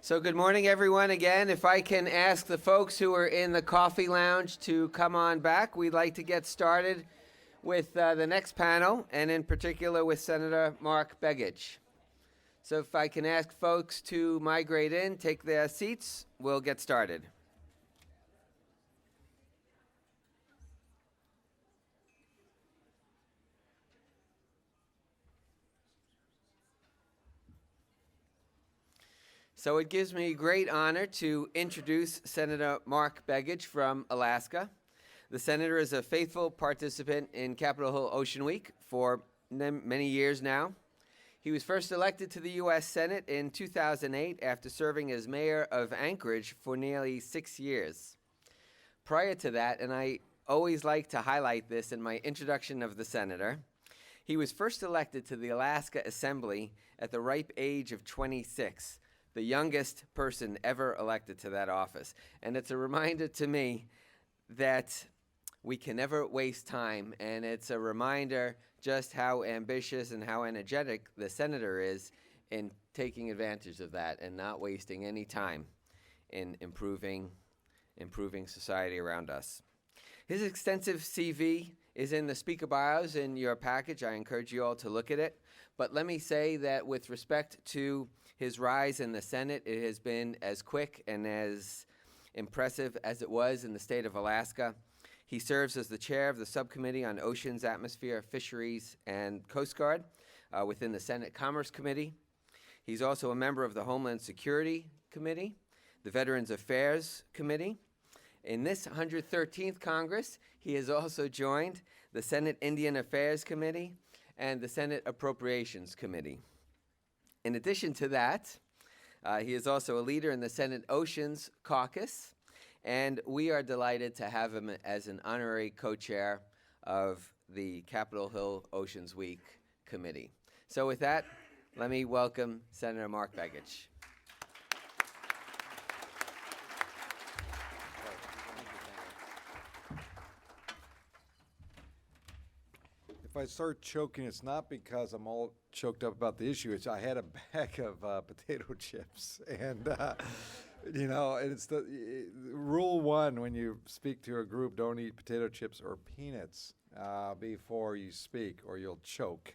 So good morning, everyone. Again, if I can ask the folks who are in the coffee lounge to come on back, we'd like to get started with the next panel, and in particular with Senator Mark Begich. So if I can ask folks to migrate in, take their seats, we'll get started. So it gives me great honor to introduce Senator Mark Begich from Alaska. The senator is a faithful participant in Capitol Hill Ocean Week for many years now. He was first elected to the U.S. Senate in 2008 after serving as mayor of Anchorage for nearly 6 years. Prior to that, and I always like to highlight this in my introduction of the senator, he was first elected to the Alaska Assembly at the ripe age of 26. The youngest person ever elected to that office. And it's a reminder to me that we can never waste time, and it's a reminder just how ambitious and how energetic the senator is in taking advantage of that and not wasting any time in improving society around us. His extensive CV is in the speaker bios in your package. I encourage you all to look at it. But let me say that with respect to his rise in the Senate, it has been as quick and as impressive as it was in the state of Alaska. He serves as the chair of the Subcommittee on Oceans, Atmosphere, Fisheries, and Coast Guard within the Senate Commerce Committee. He's also a member of the Homeland Security Committee, the Veterans Affairs Committee. In this 113th Congress, he has also joined the Senate Indian Affairs Committee and the Senate Appropriations Committee. In addition to that, he is also a leader in the Senate Oceans Caucus, and we are delighted to have him as an honorary co-chair of the Capitol Hill Oceans Week Committee. So with that, let me welcome Senator Mark Begich. If I start choking, it's not because I'm all choked up about the issue. It's I had a bag of potato chips, and it's the rule one when you speak to a group: don't eat potato chips or peanuts before you speak, or you'll choke.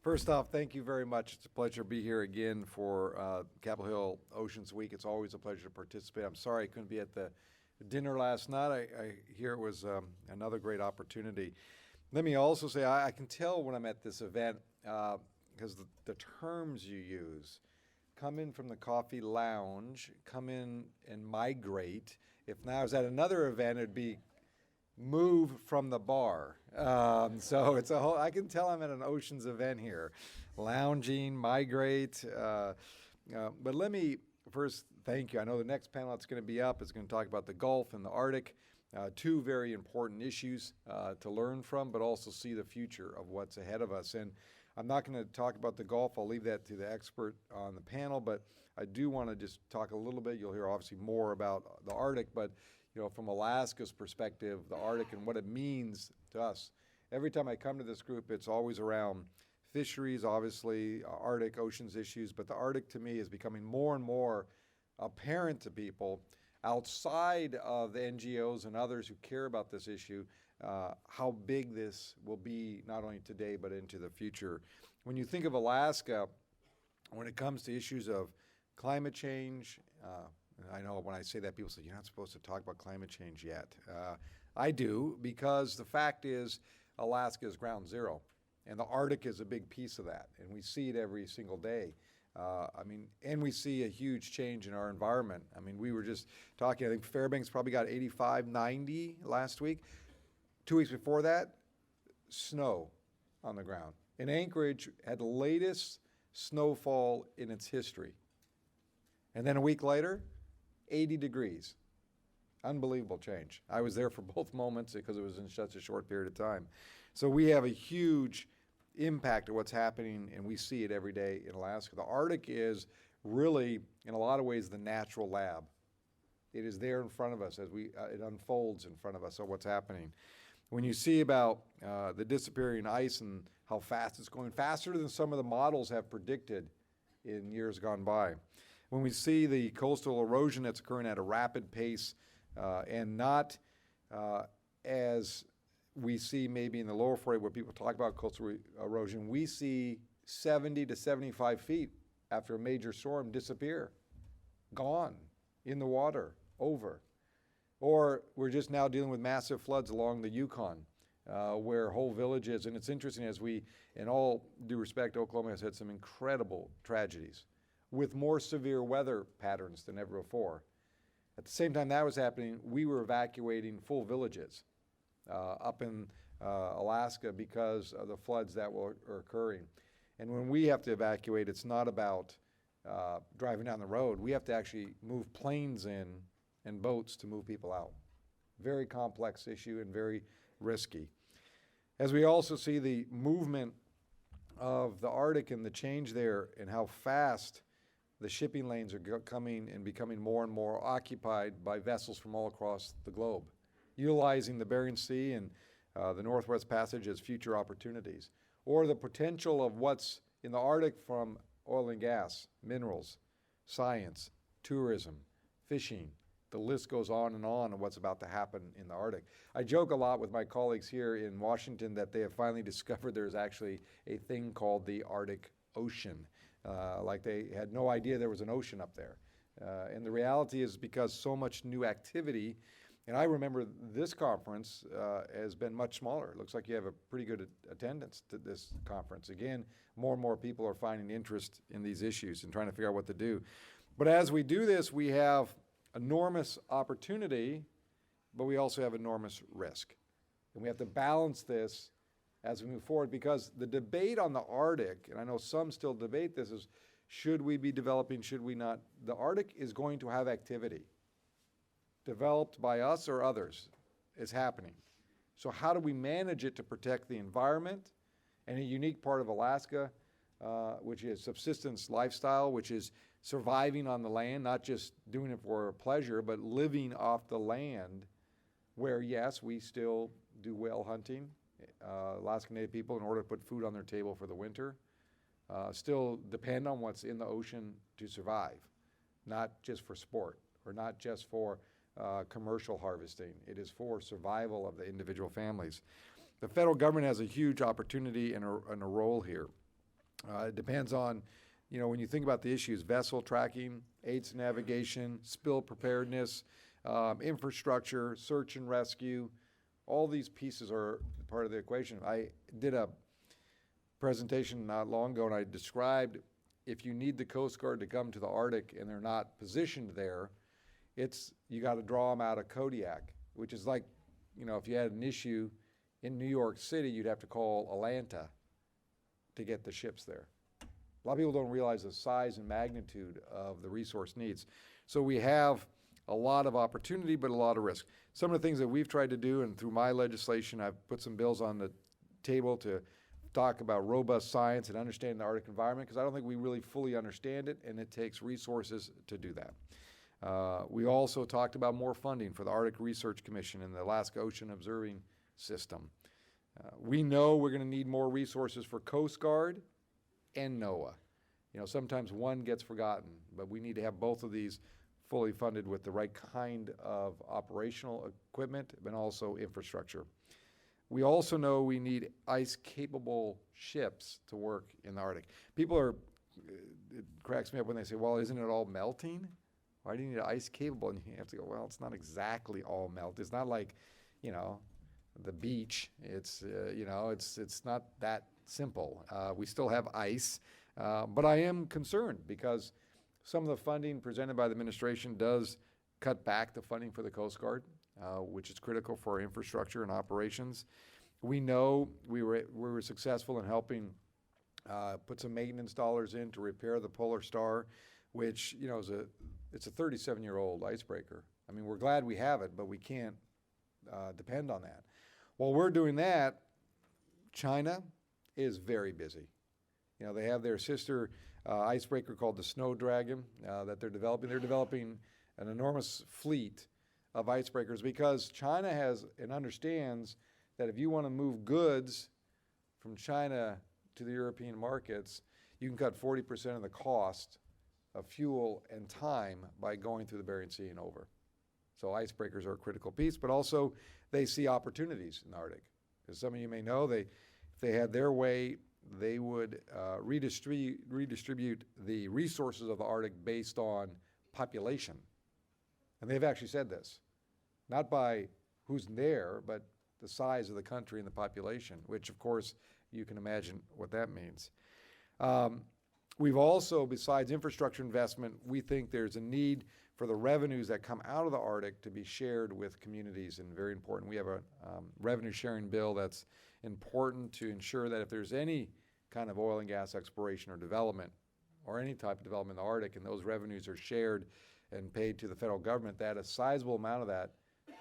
First off, thank you very much. It's a pleasure to be here again for Capitol Hill Oceans Week. It's always a pleasure to participate. I'm sorry I couldn't be at the dinner last night. I hear it was another great opportunity. Let me also say I can tell when I'm at this event because the terms you use, come in from the coffee lounge, come in and migrate. If now I was at another event, it'd be move from the bar. So it's a whole, I can tell I'm at an oceans event here. Lounging, migrate. But let me first thank you. I know the next panel that's going to be up is going to talk about the Gulf and the Arctic. Two very important issues to learn from, but also see the future of what's ahead of us. And I'm not going to talk about the Gulf. I'll leave that to the expert on the panel, but I do want to just talk a little bit. You'll hear obviously more about the Arctic, but from Alaska's perspective, the Arctic and what it means to us. Every time I come to this group, it's always around fisheries, obviously, Arctic oceans issues, but the Arctic to me is becoming more and more apparent to people outside of the NGOs and others who care about this issue, how big this will be not only today but into the future. When you think of Alaska, when it comes to issues of climate change, I know when I say that people say, you're not supposed to talk about climate change yet. I do, because the fact is Alaska is ground zero, and the Arctic is a big piece of that, and we see it every single day. And we see a huge change in our environment. We were just talking, I think Fairbanks probably got 85, 90 last week. 2 weeks before that, snow on the ground. And Anchorage had the latest snowfall in its history. And then a week later, 80 degrees. Unbelievable change. I was there for both moments because it was in such a short period of time. So we have a huge impact of what's happening, and we see it every day in Alaska. The Arctic is really, in a lot of ways, the natural lab. It is there in front of us as it unfolds in front of us of what's happening. When you see about the disappearing ice and how fast it's going, faster than some of the models have predicted in years gone by. when we see the coastal erosion that's occurring at a rapid pace and not as we see maybe in the lower 40 where people talk about coastal erosion, we see 70 to 75 feet after a major storm disappear, gone in the water, over. Or we're just now dealing with massive floods along the Yukon where whole villages, and it's interesting as we, in all due respect, Oklahoma has had some incredible tragedies with more severe weather patterns than ever before. At the same time that was happening, we were evacuating full villages up in Alaska because of the floods that were occurring. And when we have to evacuate, it's not about driving down the road. We have to actually move planes in and boats to move people out. Very complex issue and very risky. As we also see the movement of the Arctic and the change there and how fast the shipping lanes are coming and becoming more and more occupied by vessels from all across the globe, utilizing the Bering Sea and the Northwest Passage as future opportunities, or the potential of what's in the Arctic from oil and gas, minerals, science, tourism, fishing. The list goes on of what's about to happen in the Arctic. I joke a lot with my colleagues here in Washington that they have finally discovered there's actually a thing called the Arctic Ocean. Like they had no idea there was an ocean up there. And the reality is because so much new activity, and I remember this conference has been much smaller. It looks like you have a pretty good attendance to this conference. Again, more and more people are finding interest in these issues and trying to figure out what to do. But as we do this, we have enormous opportunity, but we also have enormous risk. And we have to balance this as we move forward, because the debate on the Arctic, and I know some still debate this, is should we be developing, should we not? The Arctic is going to have activity developed by us or others. It's happening. So how do we manage it to protect the environment and a unique part of Alaska, which is subsistence lifestyle, which is surviving on the land, not just doing it for pleasure, but living off the land where, yes, we still do whale hunting, Alaska Native people, in order to put food on their table for the winter, still depend on what's in the ocean to survive, not just for sport or not just for commercial harvesting. It is for survival of the individual families. The federal government has a huge opportunity and a role here. It depends on, when you think about the issues, vessel tracking, aids to navigation, spill preparedness, infrastructure, search and rescue, all these pieces are part of the equation. I did a presentation not long ago and I described if you need the Coast Guard to come to the Arctic and they're not positioned there, you got to draw them out of Kodiak, which is like, if you had an issue in New York City, you'd have to call Atlanta to get the ships there. A lot of people don't realize the size and magnitude of the resource needs. So we have a lot of opportunity, but a lot of risk. Some of the things that we've tried to do, and through my legislation, I've put some bills on the table to talk about robust science and understanding the Arctic environment, because I don't think we really fully understand it, and it takes resources to do that. We also talked about more funding for the Arctic Research Commission and the Alaska Ocean Observing System. We know we're going to need more resources for Coast Guard and NOAA. Sometimes one gets forgotten, but we need to have both of these fully funded with the right kind of operational equipment and also infrastructure. We also know we need ice-capable ships to work in the Arctic. It cracks me up when they say, well, isn't it all melting? Why do you need ice-capable? And you have to go, well, it's not exactly all melt. It's not like, the beach. It's not that simple. We still have ice, but I am concerned because some of the funding presented by the administration does cut back the funding for the Coast Guard, which is critical for our infrastructure and operations. We know we were successful in helping put some maintenance dollars in to repair the Polar Star, which it's a 37-year-old icebreaker. I mean, we're glad we have it, but we can't depend on that. While we're doing that, China is very busy. They have their sister icebreaker called the Snow Dragon that they're developing. They're developing an enormous fleet of icebreakers because China has and understands that if you want to move goods from China to the European markets, you can cut 40% of the cost of fuel and time by going through the Bering Sea and over. So icebreakers are a critical piece, but also they see opportunities in the Arctic. As some of you may know, if they had their way, they would redistribute the resources of the Arctic based on population. And they've actually said this, not by who's there, but the size of the country and the population, which of course you can imagine what that means. We've also, besides infrastructure investment, we think there's a need for the revenues that come out of the Arctic to be shared with communities, and very important. We have a revenue sharing bill that's important to ensure that if there's any kind of oil and gas exploration or development, or any type of development in the Arctic, and those revenues are shared and paid to the federal government, that a sizable amount of that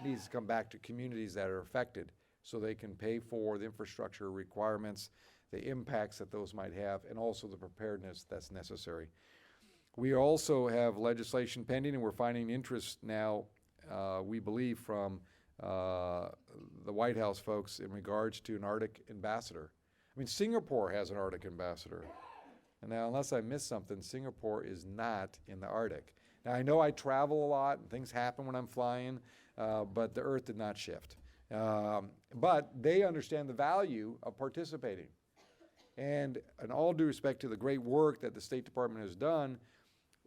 needs to come back to communities that are affected so they can pay for the infrastructure requirements, the impacts that those might have, and also the preparedness that's necessary. We also have legislation pending, and we're finding interest now, we believe, from the White House folks in regards to an Arctic ambassador. I mean, Singapore has an Arctic ambassador. And now, unless I missed something, Singapore is not in the Arctic. Now, I know I travel a lot, and things happen when I'm flying, but the Earth did not shift. But they understand the value of participating. And in all due respect to the great work that the State Department has done,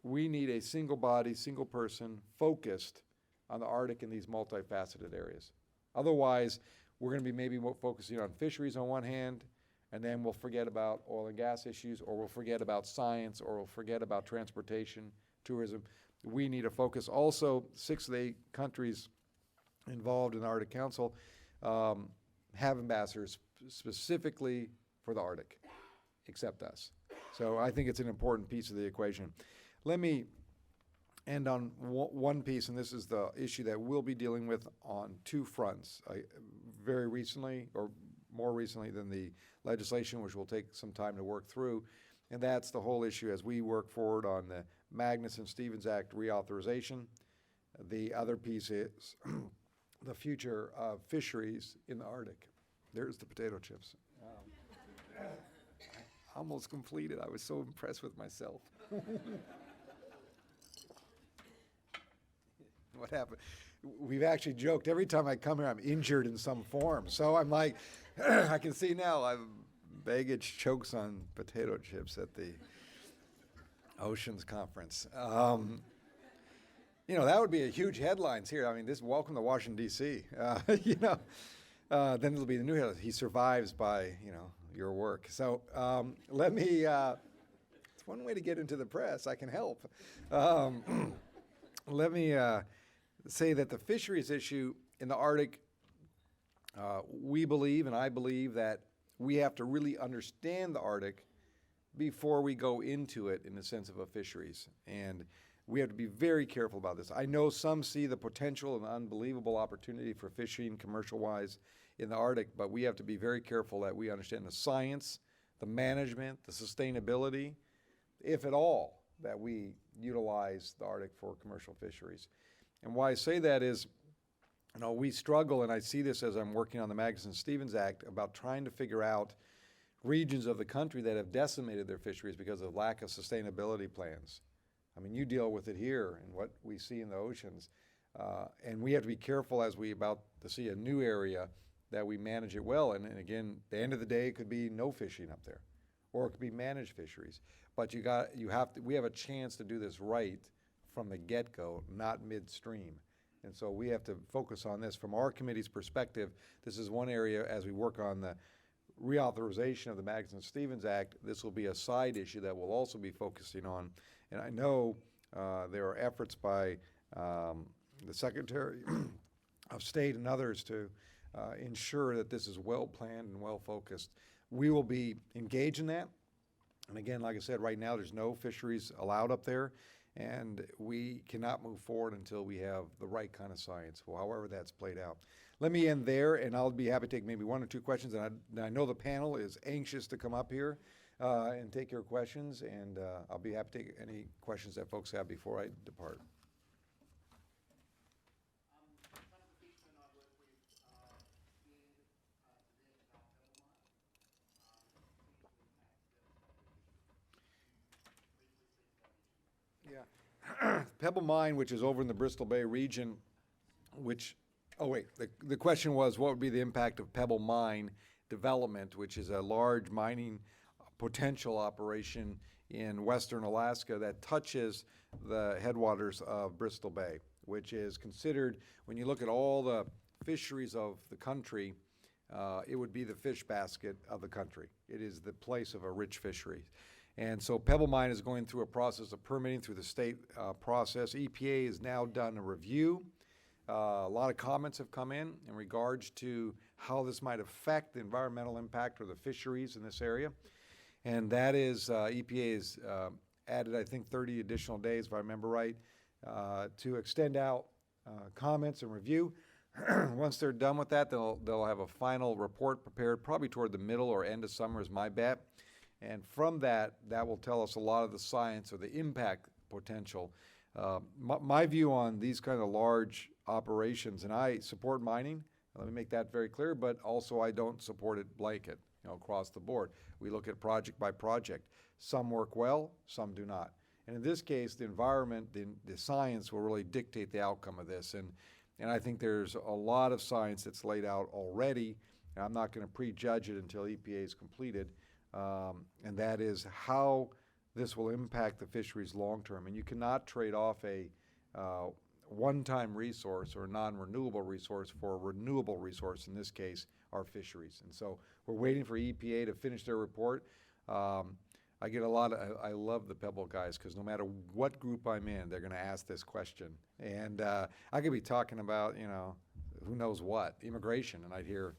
we need a single body, single person focused on the Arctic in these multifaceted areas. Otherwise, we're going to be maybe focusing on fisheries on one hand, and then we'll forget about oil and gas issues, or we'll forget about science, or we'll forget about transportation, tourism. We need to focus. Also, 6 of the 8 countries involved in the Arctic Council have ambassadors specifically for the Arctic, except us. So I think it's an important piece of the equation. Let me end on one piece, and this is the issue that we'll be dealing with on 2 fronts. Very recently, or more recently than the legislation, which will take some time to work through, and that's the whole issue as we work forward on the Magnuson-Stevens Act reauthorization. The other piece is the future of fisheries in the Arctic. There's the potato chips. Almost completed. I was so impressed with myself. What happened? We've actually joked every time I come here I'm injured in some form. So I'm like, I can see now baggage chokes on potato chips at the Oceans Conference. You know, that would be a huge headlines here. I mean, this welcome to Washington, D.C. You know, then it'll be the new headlines. He survives by, you know, your work. So let me, it's one way to get into the press. I can help. Let me say that the fisheries issue in the Arctic, we believe, and I believe, that we have to really understand the Arctic before we go into it in the sense of a fisheries. And we have to be very careful about this. I know some see the potential and unbelievable opportunity for fishing commercial-wise in the Arctic, but we have to be very careful that we understand the science, the management, the sustainability, if at all, that we utilize the Arctic for commercial fisheries. And why I say that is, you know, we struggle, and I see this as I'm working on the Magnuson-Stevens Act, about trying to figure out regions of the country that have decimated their fisheries because of lack of sustainability plans. I mean, you deal with it here and what we see in the oceans. And we have to be careful as we about to see a new area that we manage it well. And again, the end of the day, it could be no fishing up there, or it could be managed fisheries. But we have a chance to do this right from the get-go, not midstream. And so we have to focus on this. From our committee's perspective, this is one area as we work on the reauthorization of the Magnuson-Stevens Act. This will be a side issue that we'll also be focusing on. And I know there are efforts by the Secretary of State and others to ensure that this is well planned and well focused. We will be engaged in that. And again, like I said, right now there's no fisheries allowed up there, and we cannot move forward until we have the right kind of science, however that's played out. Let me end there, and I'll be happy to take maybe 1 or 2 questions. And I know the panel is anxious to come up here and take your questions, and I'll be happy to take any questions that folks have before I depart. Pebble Mine, which is over in the Bristol Bay region, the question was what would be the impact of Pebble Mine development, which is a large mining potential operation in western Alaska that touches the headwaters of Bristol Bay, which is considered, when you look at all the fisheries of the country, it would be the fish basket of the country. It is the place of a rich fishery. And so Pebble Mine is going through a process of permitting through the state process. EPA has now done a review. A lot of comments have come in regards to how this might affect the environmental impact or the fisheries in this area. And that is, EPA has added, I think, 30 additional days, if I remember right, to extend out comments and review. Once they're done with that, they'll have a final report prepared probably toward the middle or end of summer is my bet. And from that will tell us a lot of the science or the impact potential. My view on these kind of large operations, and I support mining, let me make that very clear, but also I don't support it blanket, across the board. We look at project by project. Some work well, some do not. And in this case, the environment, the science will really dictate the outcome of this. And I think there's a lot of science that's laid out already, and I'm not going to prejudge it until EPA is completed, and that is how this will impact the fisheries long term. And you cannot trade off a one-time resource or a non-renewable resource for a renewable resource, in this case, our fisheries. And so we're waiting for EPA to finish their report. I get a lot of, I love the Pebble guys because no matter what group I'm in, they're going to ask this question. And I could be talking about, who knows what, immigration, and I'd hear,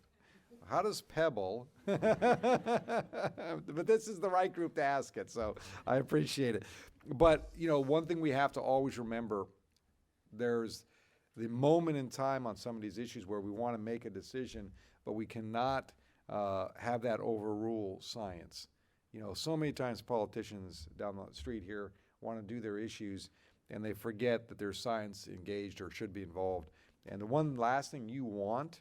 how does Pebble, but this is the right group to ask it, so I appreciate it. But, one thing we have to always remember, there's the moment in time on some of these issues where we want to make a decision, but we cannot have that overrule science. So many times politicians down the street here want to do their issues and they forget that there's science engaged or should be involved. And the one last thing you want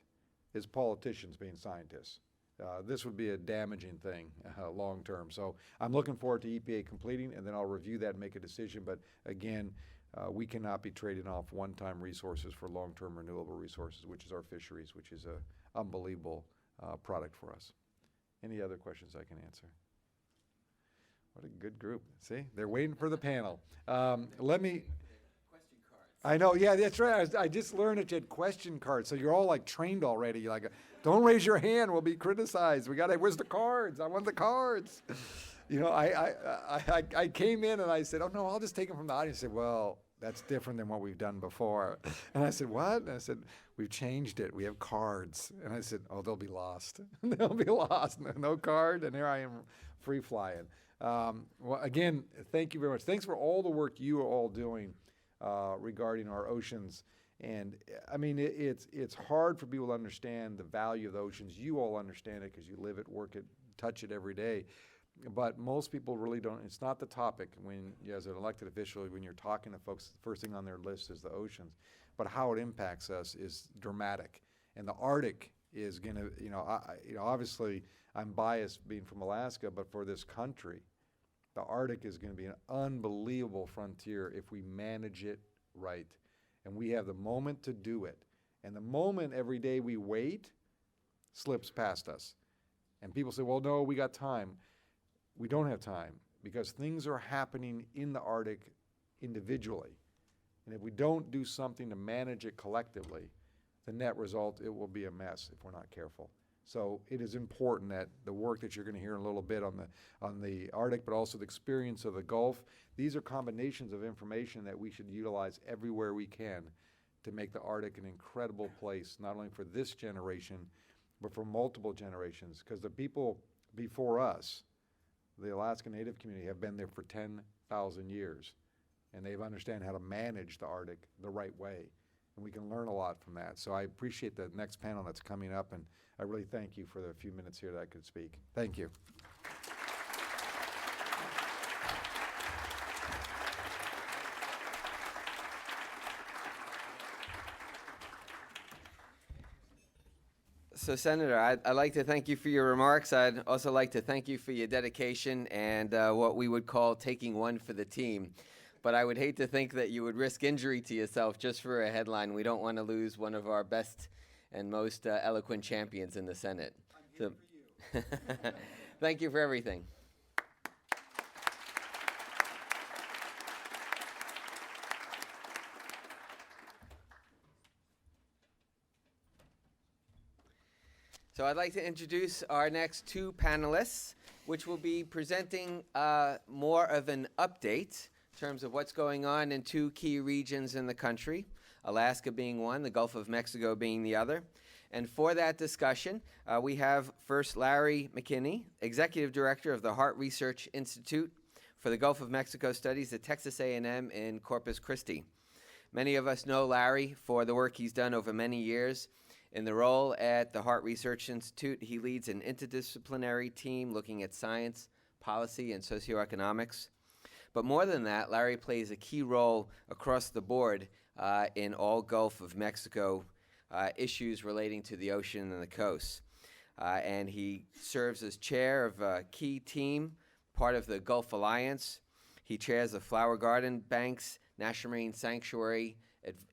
is politicians being scientists. This would be a damaging thing long term. So I'm looking forward to EPA completing, and then I'll review that and make a decision. But again, we cannot be trading off one-time resources for long-term renewable resources, which is our fisheries, which is an unbelievable product for us. Any other questions I can answer? What a good group. See, they're waiting for the panel. Let me... I know, yeah, that's right. I just learned that you had question cards, so you're all like trained already. You're like, don't raise your hand, we'll be criticized. Where's the cards? I want the cards. I came in and I said, oh no, I'll just take them from the audience. I said, well, that's different than what we've done before. And I said, what? And I said, we've changed it. We have cards. And I said, oh, they'll be lost. They'll be lost. No card, and here I am free flying. Well, again, thank you very much. Thanks for all the work you are all doing regarding our oceans. And I mean, it's hard for people to understand the value of the oceans. You all understand it because you live it, work it, touch it every day. But most people really don't. It's not the topic when, as an elected official, when you're talking to folks, the first thing on their list is the oceans. But how it impacts us is dramatic. And the Arctic is going to, obviously I'm biased being from Alaska, but for this country, the Arctic is going to be an unbelievable frontier if we manage it right. And we have the moment to do it. And the moment every day we wait slips past us. And people say, well, no, we got time. We don't have time because things are happening in the Arctic individually. And if we don't do something to manage it collectively, the net result, it will be a mess if we're not careful. So it is important that the work that you're going to hear in a little bit on the Arctic, but also the experience of the Gulf, these are combinations of information that we should utilize everywhere we can to make the Arctic an incredible place, not only for this generation, but for multiple generations. Because the people before us, the Alaska Native community, have been there for 10,000 years, and they understand how to manage the Arctic the right way. And we can learn a lot from that. So I appreciate the next panel that's coming up, and I really thank you for the few minutes here that I could speak. Thank you. So, Senator, I'd like to thank you for your remarks. I'd also like to thank you for your dedication and what we would call taking one for the team. but I would hate to think that you would risk injury to yourself just for a headline. We don't want to lose one of our best and most eloquent champions in the Senate. I'm here for you. Thank you for everything. So I'd like to introduce our next two panelists, which will be presenting more of an update in terms of what's going on in two key regions in the country, Alaska being one, the Gulf of Mexico being the other. And for that discussion, we have first Larry McKinney, Executive Director of the Hart Research Institute for the Gulf of Mexico Studies at Texas A&M in Corpus Christi. Many of us know Larry for the work he's done over many years. In the role at the Hart Research Institute, he leads an interdisciplinary team looking at science, policy, and socioeconomics. But more than that, Larry plays a key role across the board in all Gulf of Mexico issues relating to the ocean and the coast. And he serves as chair of a key team, part of the Gulf Alliance. He chairs the Flower Garden Bank's National Marine Sanctuary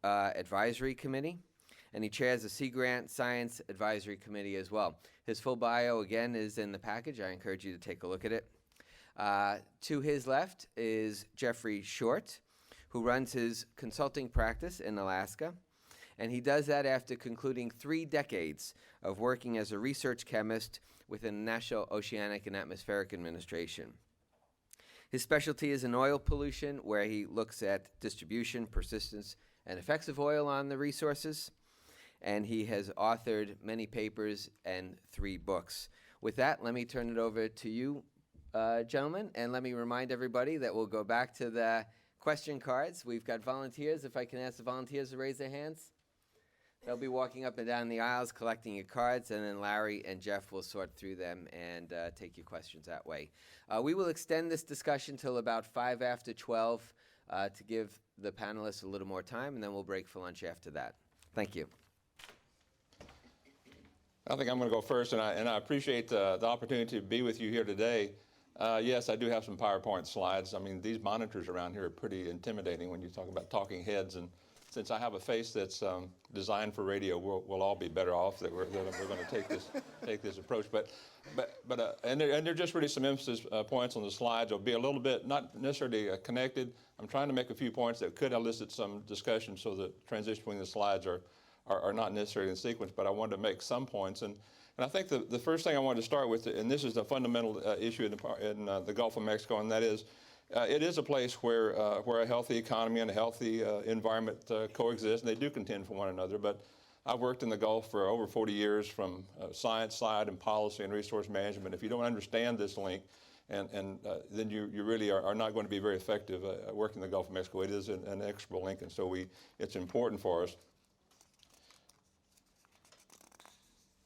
Advisory Committee. And he chairs the Sea Grant Science Advisory Committee as well. His full bio, again, is in the package. I encourage you to take a look at it. To his left is Jeffrey Short, who runs his consulting practice in Alaska. And he does that after concluding 3 decades of working as a research chemist within the National Oceanic and Atmospheric Administration. His specialty is in oil pollution, where he looks at distribution, persistence, and effects of oil on the resources. And he has authored many papers and 3 books. With that, let me turn it over to you, gentlemen, and let me remind everybody that we'll go back to the question cards. We've got volunteers. If I can ask the volunteers to raise their hands. They'll be walking up and down the aisles collecting your cards, and then Larry and Jeff will sort through them and take your questions that way. We will extend this discussion till about 5 after 12 to give the panelists a little more time, and then we'll break for lunch after that. Thank you. I think I'm going to go first, and I appreciate the opportunity to be with you here today. Yes, I do have some PowerPoint slides. I mean, these monitors around here are pretty intimidating when you talk about talking heads, and since I have a face that's designed for radio, we'll all be better off that we're going to take this approach. And they're just really some emphasis points on the slides. It'll be a little bit not necessarily connected. I'm trying to make a few points that could elicit some discussion, so the transition between the slides are not necessarily in sequence, but I wanted to make some points. And I think the first thing I wanted to start with, and this is a fundamental issue in the Gulf of Mexico, and that is it is a place where a healthy economy and a healthy environment coexist, and they do contend for one another. But I've worked in the Gulf for over 40 years from science side and policy and resource management. If you don't understand this link, then you really are not going to be very effective working in the Gulf of Mexico. It is an inexorable link, and so it's important for us.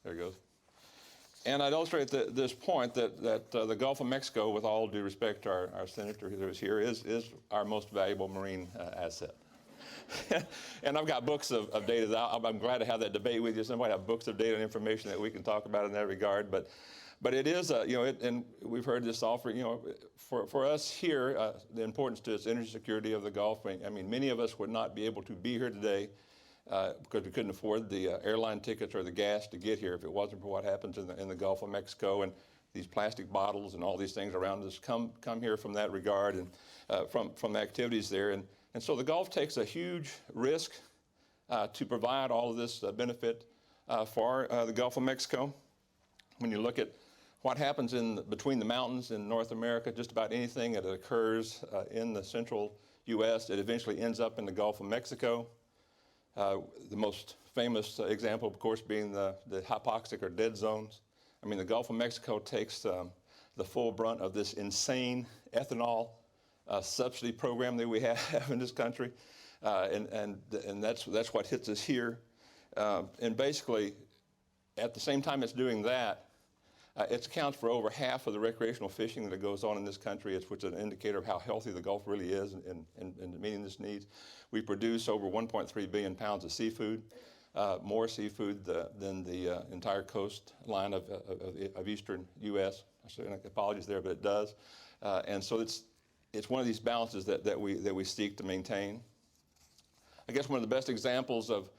There it goes. And I'd illustrate this point that the Gulf of Mexico, with all due respect to our senator who is here, is our most valuable marine asset. And I've got books of data. I'm glad to have that debate with you. Somebody have books of data and information that we can talk about in that regard. But it is, and we've heard this offer, for us here, the importance to its energy security of the Gulf. I mean, many of us would not be able to be here today because we couldn't afford the airline tickets or the gas to get here if it wasn't for what happens in the Gulf of Mexico. And these plastic bottles and all these things around us come here from that regard and from the activities there. And so the Gulf takes a huge risk to provide all of this benefit for the Gulf of Mexico. When you look at what happens between the mountains in North America, just about anything that occurs in the central U.S., it eventually ends up in the Gulf of Mexico. The most famous example, of course, being the hypoxic or dead zones. I mean, the Gulf of Mexico takes the full brunt of this insane ethanol subsidy program that we have in this country, and that's what hits us here. And basically, at the same time it's doing that, it accounts for over half of the recreational fishing that goes on in this country, which is an indicator of how healthy the Gulf really is in meeting this needs. We produce over 1.3 billion pounds of seafood, more seafood than the entire coastline of eastern U.S. Apologies there, but it does. And so it's one of these balances that we seek to maintain. I guess one of the best examples of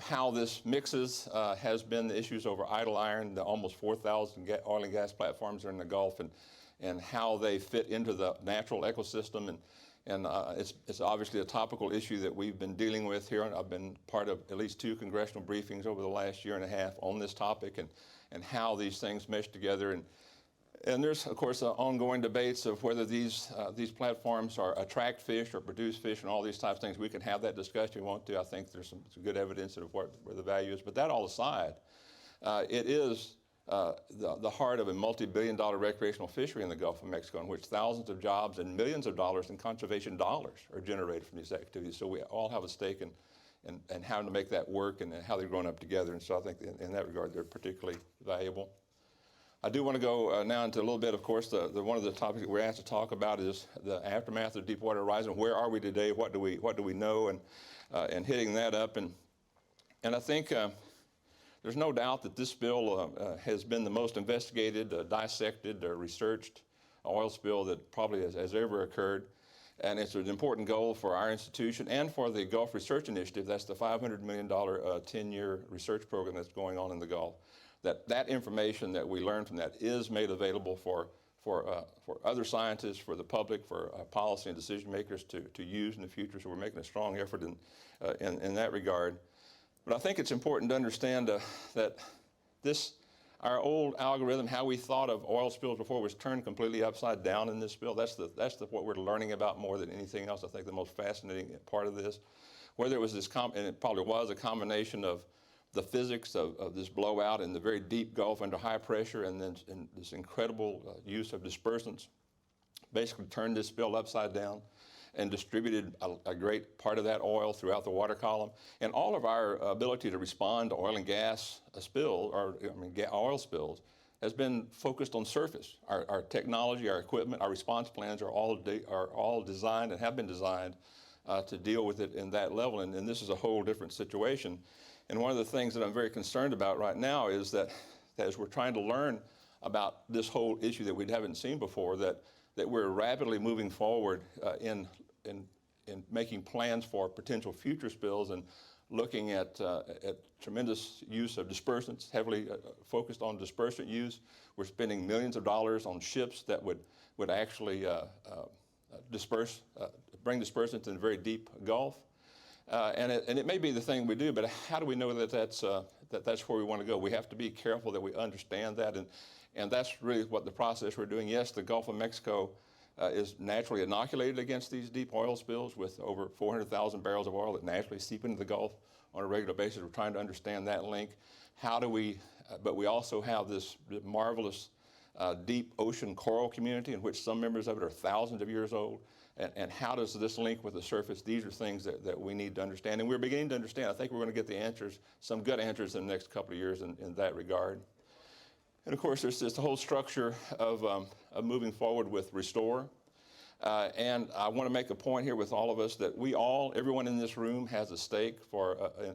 how this mixes has been the issues over idle iron, the almost 4,000 oil and gas platforms are in the Gulf, and how they fit into the natural ecosystem. And it's obviously a topical issue that we've been dealing with here. I've been part of at least 2 congressional briefings over the last year and a half on this topic and how these things mesh together. And there's, of course, ongoing debates of whether these platforms attract fish or produce fish and all these types of things. We can have that discussion if we want to. I think there's some good evidence of where the value is. But that all aside, it is the heart of a multi-billion-dollar recreational fishery in the Gulf of Mexico, in which thousands of jobs and millions of dollars in conservation dollars are generated from these activities. So we all have a stake in how to make that work and how they've grown up together. And so I think in that regard, they're particularly valuable. I do want to go now into a little bit, of course, one of the topics that we're asked to talk about is the aftermath of Deepwater Horizon. Where are we today? What do we know? And hitting that up. And I think there's no doubt that this spill has been the most investigated, dissected, researched oil spill that probably has ever occurred. And it's an important goal for our institution and for the Gulf Research Initiative. That's the $500 million 10-year research program that's going on in the Gulf. That information that we learn from that is made available for other scientists, for the public, for policy and decision makers to use in the future. So we're making a strong effort in that regard. But I think it's important to understand that our old algorithm, how we thought of oil spills before, was turned completely upside down in this spill. That's what we're learning about more than anything else. I think the most fascinating part of this, whether it was and it probably was a combination of the physics of this blowout in the very deep Gulf under high pressure, and then this incredible use of dispersants, basically turned this spill upside down and distributed a great part of that oil throughout the water column. And all of our ability to respond to oil and gas oil spills has been focused on surface. Our technology, our equipment, our response plans are all designed and have been designed to deal with it in that level. And this is a whole different situation. And one of the things that I'm very concerned about right now is that as we're trying to learn about this whole issue that we haven't seen before, that we're rapidly moving forward in making plans for potential future spills and looking at tremendous use of dispersants, heavily focused on dispersant use. We're spending millions of dollars on ships that would actually bring dispersants in the very deep Gulf. And it may be the thing we do, but how do we know that that's where we want to go? We have to be careful that we understand that, and that's really what the process we're doing. Yes, the Gulf of Mexico is naturally inoculated against these deep oil spills with over 400,000 barrels of oil that naturally seep into the Gulf on a regular basis. We're trying to understand that link. But we also have this marvelous deep ocean coral community in which some members of it are thousands of years old. And how does this link with the surface? These are things that we need to understand. And we're beginning to understand. I think we're going to get the answers, some good answers in the next couple of years in that regard. And of course, there's this whole structure of moving forward with Restore. And I want to make a point here with all of us that everyone in this room has a stake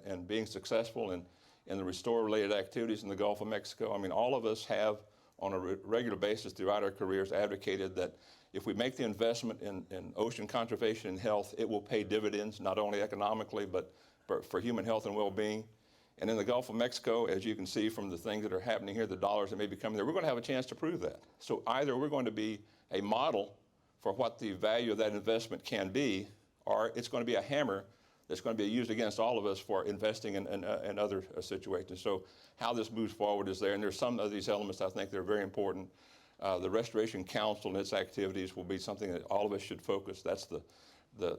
in being successful in the Restore-related activities in the Gulf of Mexico. I mean, all of us have, on a regular basis throughout our careers, advocated that if we make the investment in ocean conservation and health, it will pay dividends, not only economically, but for human health and well-being. And in the Gulf of Mexico, as you can see from the things that are happening here, the dollars that may be coming there, we're going to have a chance to prove that. So either we're going to be a model for what the value of that investment can be, or it's going to be a hammer that's going to be used against all of us for investing in other situations. So how this moves forward is there, and there's some of these elements I think that are very important. The Restoration Council and its activities will be something that all of us should focus. That's the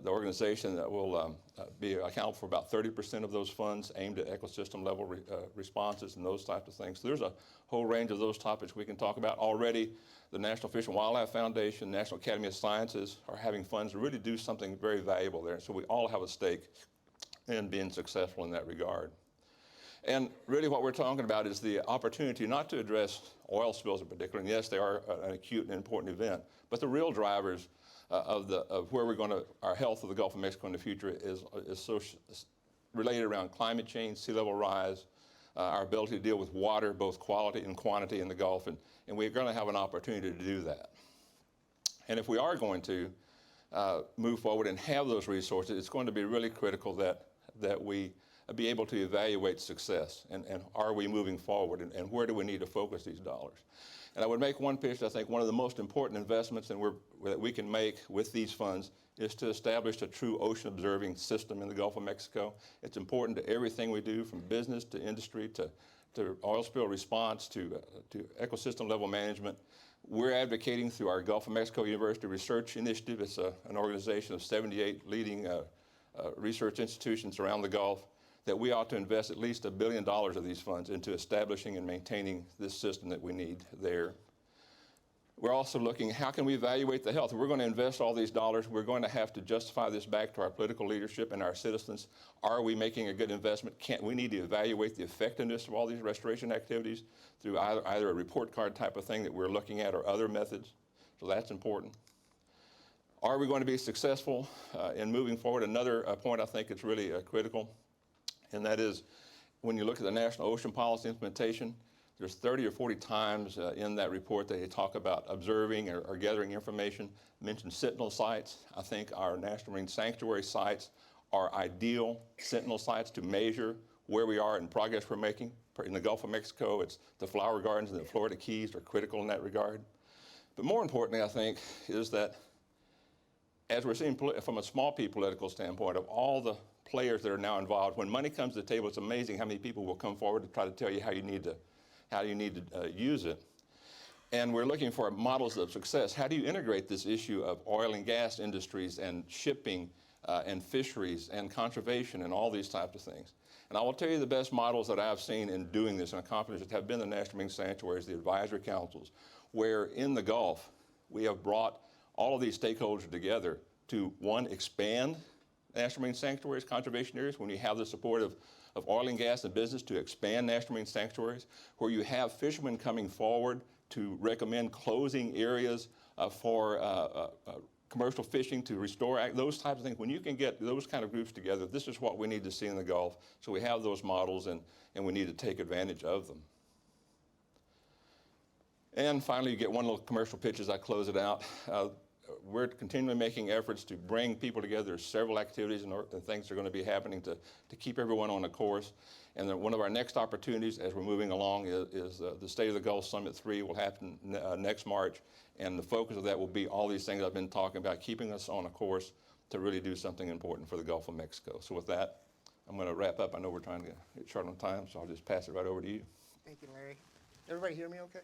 organization that will be accountable for about 30% of those funds aimed at ecosystem level responses and those types of things. So there's a whole range of those topics we can talk about. Already, the National Fish and Wildlife Foundation, National Academy of Sciences are having funds to really do something very valuable there. So we all have a stake in being successful in that regard. And really what we're talking about is the opportunity not to address oil spills in particular, and yes, they are an acute and important event, but the real drivers of where we're going to, our health of the Gulf of Mexico in the future is related around climate change, sea level rise, our ability to deal with water, both quality and quantity in the Gulf, and we're going to have an opportunity to do that. And if we are going to, move forward and have those resources, it's going to be really critical that we be able to evaluate success and are we moving forward and where do we need to focus these dollars. And I would make one pitch. I think one of the most important investments that we can make with these funds is to establish a true ocean observing system in the Gulf of Mexico. It's important to everything we do, from business to industry to oil spill response to ecosystem level management. We're advocating through our Gulf of Mexico University Research Initiative. It's an organization of 78 leading research institutions around the Gulf, that we ought to invest at least $1 billion of these funds into establishing and maintaining this system that we need there. We're also looking, how can we evaluate the health? If we're going to invest all these dollars, we're going to have to justify this back to our political leadership and our citizens. Are we making a good investment? We need to evaluate the effectiveness of all these restoration activities through either a report card type of thing that we're looking at or other methods. So that's important. Are we going to be successful in moving forward? Another point I think is really critical, and that is when you look at the National Ocean Policy implementation, there's 30 or 40 times in that report that they talk about observing or gathering information. Mentioned sentinel sites. I think our National Marine Sanctuary sites are ideal sentinel sites to measure where we are and progress we're making. In the Gulf of Mexico, it's the flower gardens and the Florida Keys are critical in that regard. But more importantly, I think, is that as we're seeing from a small p political standpoint, of all the players that are now involved, when money comes to the table, it's amazing how many people will come forward to try to tell you how you need to use it. And we're looking for models of success. How do you integrate this issue of oil and gas industries and shipping and fisheries and conservation and all these types of things? And I will tell you the best models that I've seen in doing this and accomplished it have been the National Marine Sanctuaries, the advisory councils, where in the Gulf we have brought all of these stakeholders together to, one, expand National Marine Sanctuaries, conservation areas, when you have the support of oil and gas and business to expand National Marine Sanctuaries, where you have fishermen coming forward to recommend closing areas for commercial fishing to restore, those types of things. When you can get those kind of groups together, this is what we need to see in the Gulf. So we have those models, and we need to take advantage of them. And finally, you get one little commercial pitch as I close it out. We're continually making efforts to bring people together. There's several activities and things that are going to be happening to keep everyone on a course. And then one of our next opportunities as we're moving along is the State of the Gulf Summit 3 will happen next March. And the focus of that will be all these things I've been talking about, keeping us on a course to really do something important for the Gulf of Mexico. So with that, I'm going to wrap up. I know we're trying to get short on time, so I'll just pass it right over to you. Thank you, Larry. Everybody hear me okay?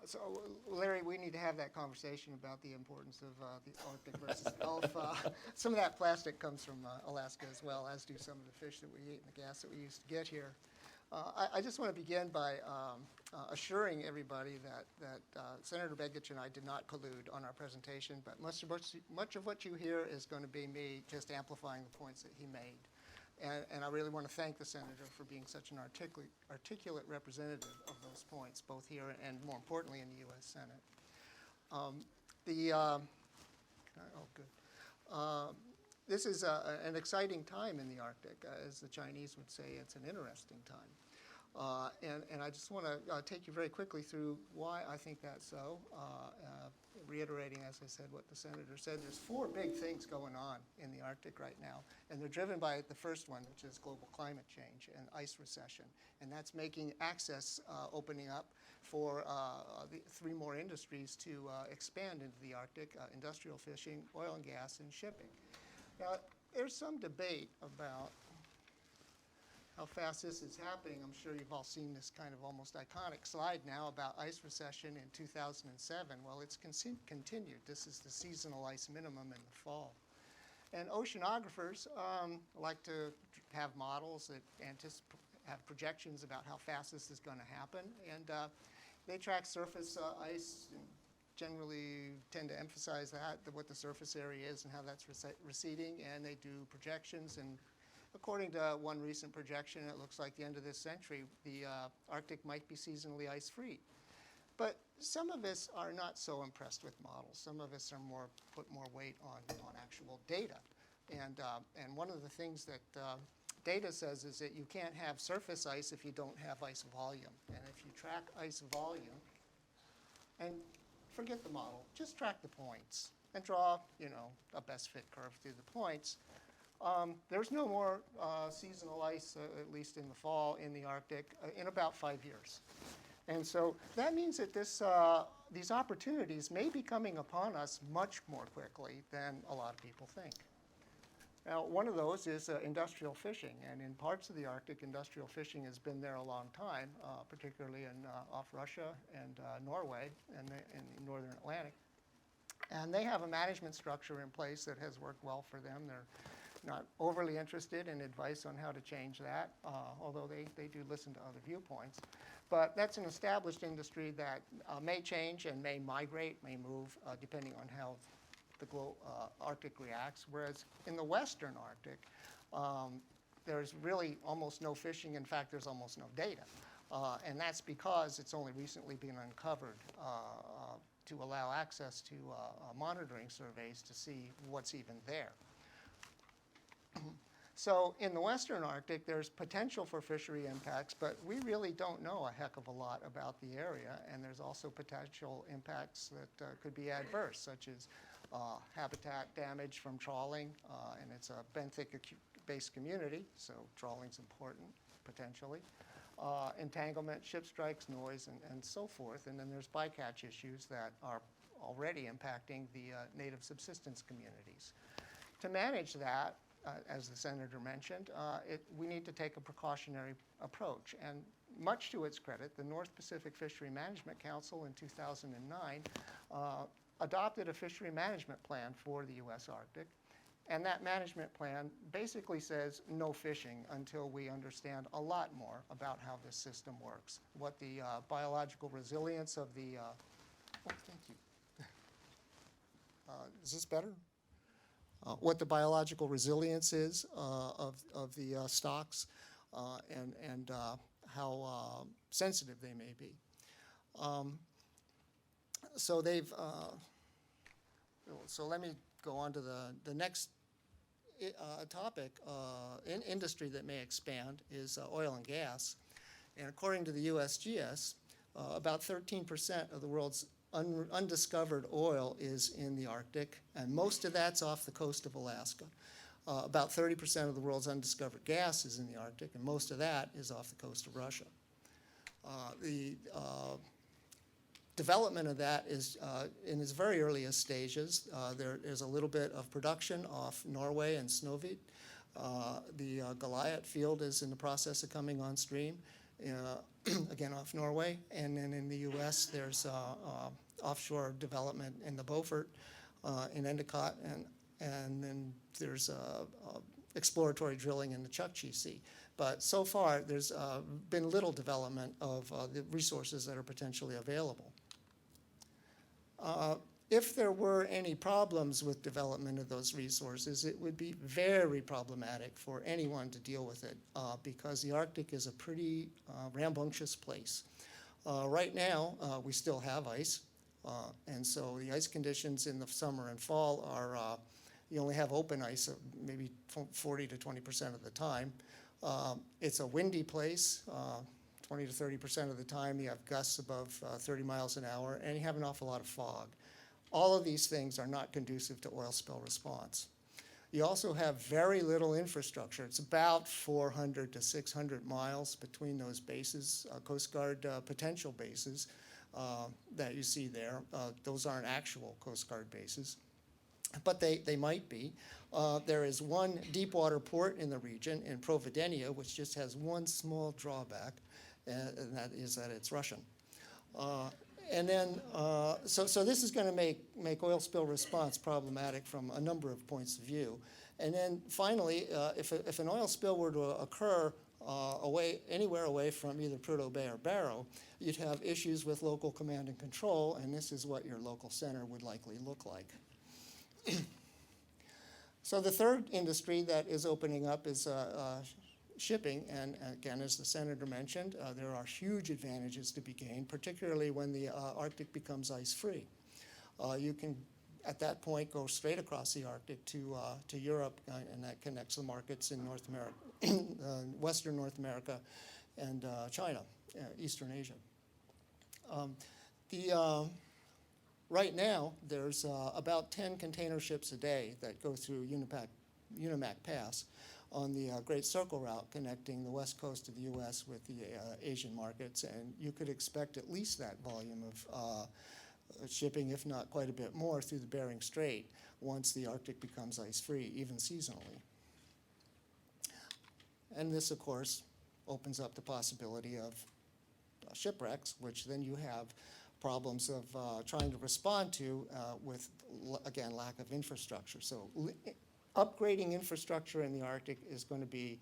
So, Larry, we need to have that conversation about the importance of the Arctic versus Gulf. Some of that plastic comes from Alaska as well, as do some of the fish that we eat and the gas that we use to get here. I just want to begin by assuring everybody that Senator Begich and I did not collude on our presentation, but much of what you hear is going to be me just amplifying the points that he made. And I really want to thank the Senator for being such an articulate representative of those points, both here and, more importantly, in the U.S. Senate. This is an exciting time in the Arctic. As the Chinese would say, it's an interesting time. And I just want to take you very quickly through why I think that's so. Reiterating, as I said, what the Senator said, there's 4 big things going on in the Arctic right now, and they're driven by the first one, which is global climate change and ice recession, and that's making access opening up for the 3 more industries to expand into the Arctic, industrial fishing, oil and gas, and shipping. Now, there's some debate about how fast this is happening. I'm sure you've all seen this kind of almost iconic slide now about ice recession in 2007. Well, it's continued. This is the seasonal ice minimum in the fall. And oceanographers like to have models that have projections about how fast this is going to happen. And they track surface ice and generally tend to emphasize what the surface area is and how that's receding. And they do projections, and according to one recent projection, it looks like the end of this century, the Arctic might be seasonally ice-free. But some of us are not so impressed with models. Some of us are put more weight on actual data. And one of the things that data says is that you can't have surface ice if you don't have ice volume. And if you track ice volume, and forget the model, just track the points. and draw, a best fit curve through the points. There's no more seasonal ice, at least in the fall, in the Arctic in about 5 years. And so that means that these opportunities may be coming upon us much more quickly than a lot of people think. Now, one of those is industrial fishing. And in parts of the Arctic, industrial fishing has been there a long time, particularly off Russia and Norway and in the northern Atlantic. And they have a management structure in place that has worked well for them. They're not overly interested in advice on how to change that, although they do listen to other viewpoints. But that's an established industry that may change and may migrate, may move, depending on how the Arctic reacts. Whereas in the Western Arctic, there's really almost no fishing. In fact, there's almost no data. And that's because it's only recently been uncovered to allow access to monitoring surveys to see what's even there. So in the Western Arctic, there's potential for fishery impacts, but we really don't know a heck of a lot about the area, and there's also potential impacts that could be adverse, such as habitat damage from trawling, and it's a benthic-based community, so trawling's important, potentially. Entanglement, ship strikes, noise, and so forth, and then there's bycatch issues that are already impacting the native subsistence communities. To manage that, as the senator mentioned, we need to take a precautionary approach. And much to its credit, the North Pacific Fishery Management Council in 2009 adopted a fishery management plan for the U.S. Arctic. And that management plan basically says no fishing until we understand a lot more about how this system works, what the biological resilience of the, thank you. Is this better? What the biological resilience is of the stocks and how sensitive they may be. So let me go on to the next topic. Industry that may expand is oil and gas. And according to the USGS, about 13% of the world's undiscovered oil is in the Arctic, and most of that's off the coast of Alaska. About 30% of the world's undiscovered gas is in the Arctic, and most of that is off the coast of Russia. The development of that is in its very earliest stages. There is a little bit of production off Norway and Snøhvit. The Goliath field is in the process of coming on stream, again off Norway. And then in the U.S., there's offshore development in the Beaufort, in Endicott, and then there's exploratory drilling in the Chukchi Sea. But so far, there's been little development of the resources that are potentially available. If there were any problems with development of those resources, it would be very problematic for anyone to deal with it because the Arctic is a pretty rambunctious place. Right now, we still have ice, and so the ice conditions in the summer and fall are, you only have open ice maybe 40 to 20% of the time. It's a windy place. 20 to 30% of the time you have gusts above 30 miles an hour, and you have an awful lot of fog. All of these things are not conducive to oil spill response. You also have very little infrastructure. It's about 400 to 600 miles between those bases, Coast Guard potential bases that you see there. Those aren't actual Coast Guard bases, but they might be. There is one deepwater port in the region, in Providencia, which just has one small drawback, and that is that it's Russian. And then, so this is going to make oil spill response problematic from a number of points of view. And then finally, if an oil spill were to occur anywhere away from either Prudhoe Bay or Barrow, you'd have issues with local command and control, and this is what your local center would likely look like. So the third industry that is opening up is shipping, and again, as the senator mentioned, there are huge advantages to be gained, particularly when the Arctic becomes ice-free. You can, at that point, go straight across the Arctic to Europe, and that connects the markets in North America, Western North America, and China, Eastern Asia. Right now, there's about 10 container ships a day that go through Unimac Pass on the Great Circle Route connecting the west coast of the U.S. with the Asian markets, and you could expect at least that volume of shipping, if not quite a bit more, through the Bering Strait once the Arctic becomes ice-free, even seasonally. And this, of course, opens up the possibility of shipwrecks, which then you have problems of trying to respond to with, again, lack of infrastructure. So upgrading infrastructure in the Arctic is going to be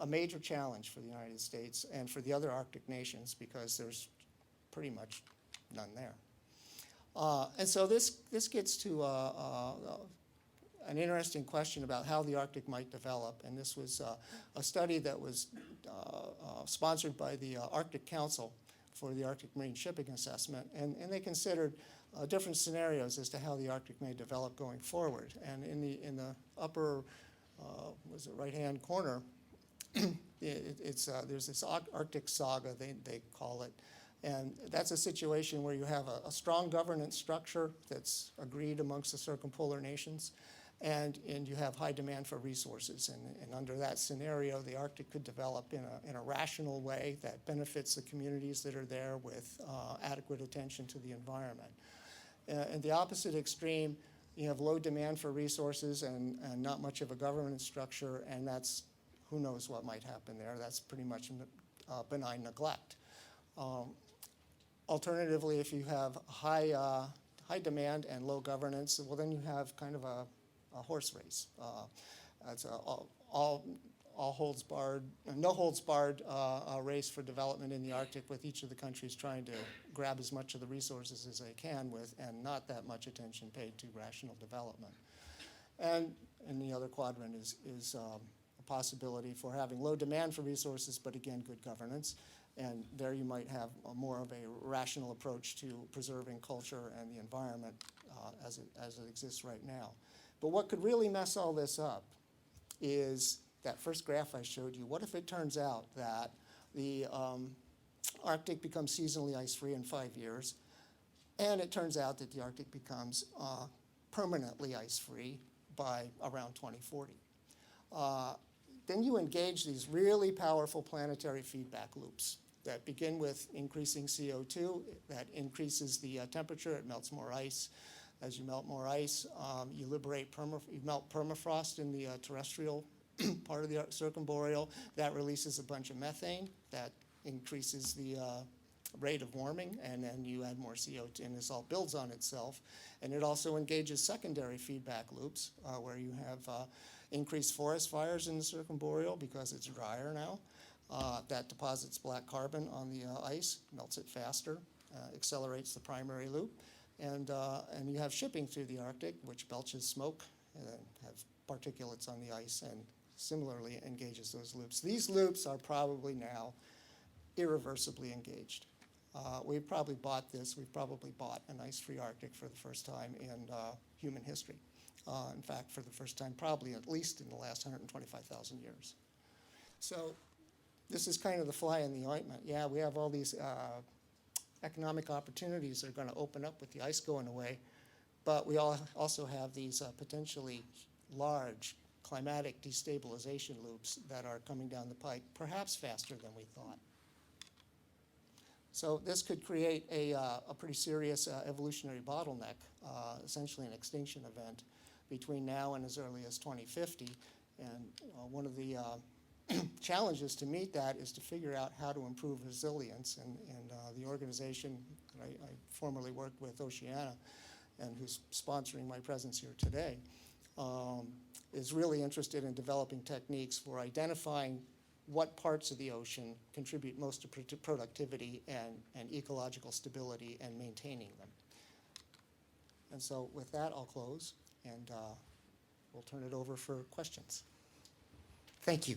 a major challenge for the United States and for the other Arctic nations because there's pretty much none there. And so this gets to an interesting question about how the Arctic might develop. And this was a study that was sponsored by the Arctic Council for the Arctic Marine Shipping Assessment. And they considered different scenarios as to how the Arctic may develop going forward. And in the upper was it right-hand corner, there's this Arctic saga, they call it. And that's a situation where you have a strong governance structure that's agreed amongst the circumpolar nations, and you have high demand for resources. And under that scenario, the Arctic could develop in a rational way that benefits the communities that are there with adequate attention to the environment. And the opposite extreme, you have low demand for resources and not much of a governance structure, and that's, who knows what might happen there. That's pretty much benign neglect. Alternatively, if you have high demand and low governance, well, then you have kind of a horse race. It's no holds barred race for development in the Arctic, with each of the countries trying to grab as much of the resources as they can with, and not that much attention paid to rational development. And in the other quadrant is a possibility for having low demand for resources, but again, good governance. And there you might have more of a rational approach to preserving culture and the environment as it exists right now. But what could really mess all this up is that first graph I showed you. What if it turns out that the Arctic becomes seasonally ice-free in 5 years, and it turns out that the Arctic becomes permanently ice-free by around 2040? Then you engage these really powerful planetary feedback loops that begin with increasing CO2, that increases the temperature, it melts more ice. As you melt more ice, you melt permafrost in the terrestrial part of the circumboreal. That releases a bunch of methane, that increases the rate of warming, and then you add more CO2, and this all builds on itself. And it also engages secondary feedback loops, where you have increased forest fires in the circumboreal because it's drier now. That deposits black carbon on the ice, melts it faster, accelerates the primary loop. And you have shipping through the Arctic, which belches smoke and has particulates on the ice, and similarly engages those loops. These loops are probably now irreversibly engaged. We've probably bought an ice-free Arctic for the first time in human history. In fact, for the first time probably at least in the last 125,000 years. So this is kind of the fly in the ointment. Yeah, we have all these economic opportunities that are going to open up with the ice going away, but we also have these potentially large climatic destabilization loops that are coming down the pike, perhaps faster than we thought. So this could create a pretty serious evolutionary bottleneck, essentially an extinction event, between now and as early as 2050. And one of the challenges to meet that is to figure out how to improve resilience. And the organization that I formerly worked with, Oceana, and who's sponsoring my presence here today, is really interested in developing techniques for identifying what parts of the ocean contribute most to productivity and ecological stability, and maintaining them. And so with that, I'll close, and we'll turn it over for questions. Thank you.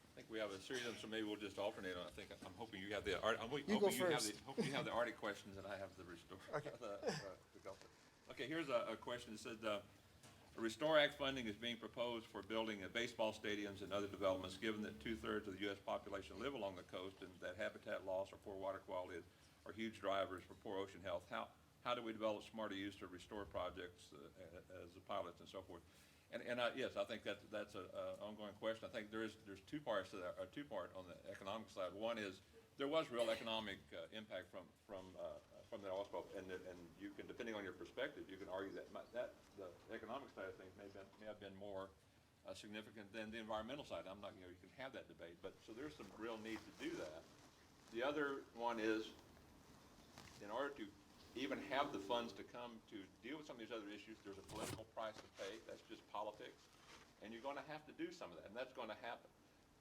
I think we have a series of them, so maybe we'll just alternate on. I'm hoping you have the hoping You go first. Hoping you have the Arctic questions, and I have the restore. Okay. the Gulf. Okay, here's a question that said, Restore Act funding is being proposed for building baseball stadiums and other developments, given that 2/3 of the U.S. population live along the coast and that habitat loss or poor water quality are huge drivers for poor ocean health. How do we develop smarter use to restore projects as the pilots and so forth? Yes, I think that's an ongoing question. I think there's two parts to that, or two-part on the economic side. One is there was real economic impact from the oil spill, and you can, depending on your perspective, you can argue that the economic side of things may have been more significant than the environmental side. I'm not, you can have that debate, but so there's some real need to do that. The other one is, in order to even have the funds to come to deal with some of these other issues, there's a political price to pay. That's just politics, and you're going to have to do some of that, and that's going to happen.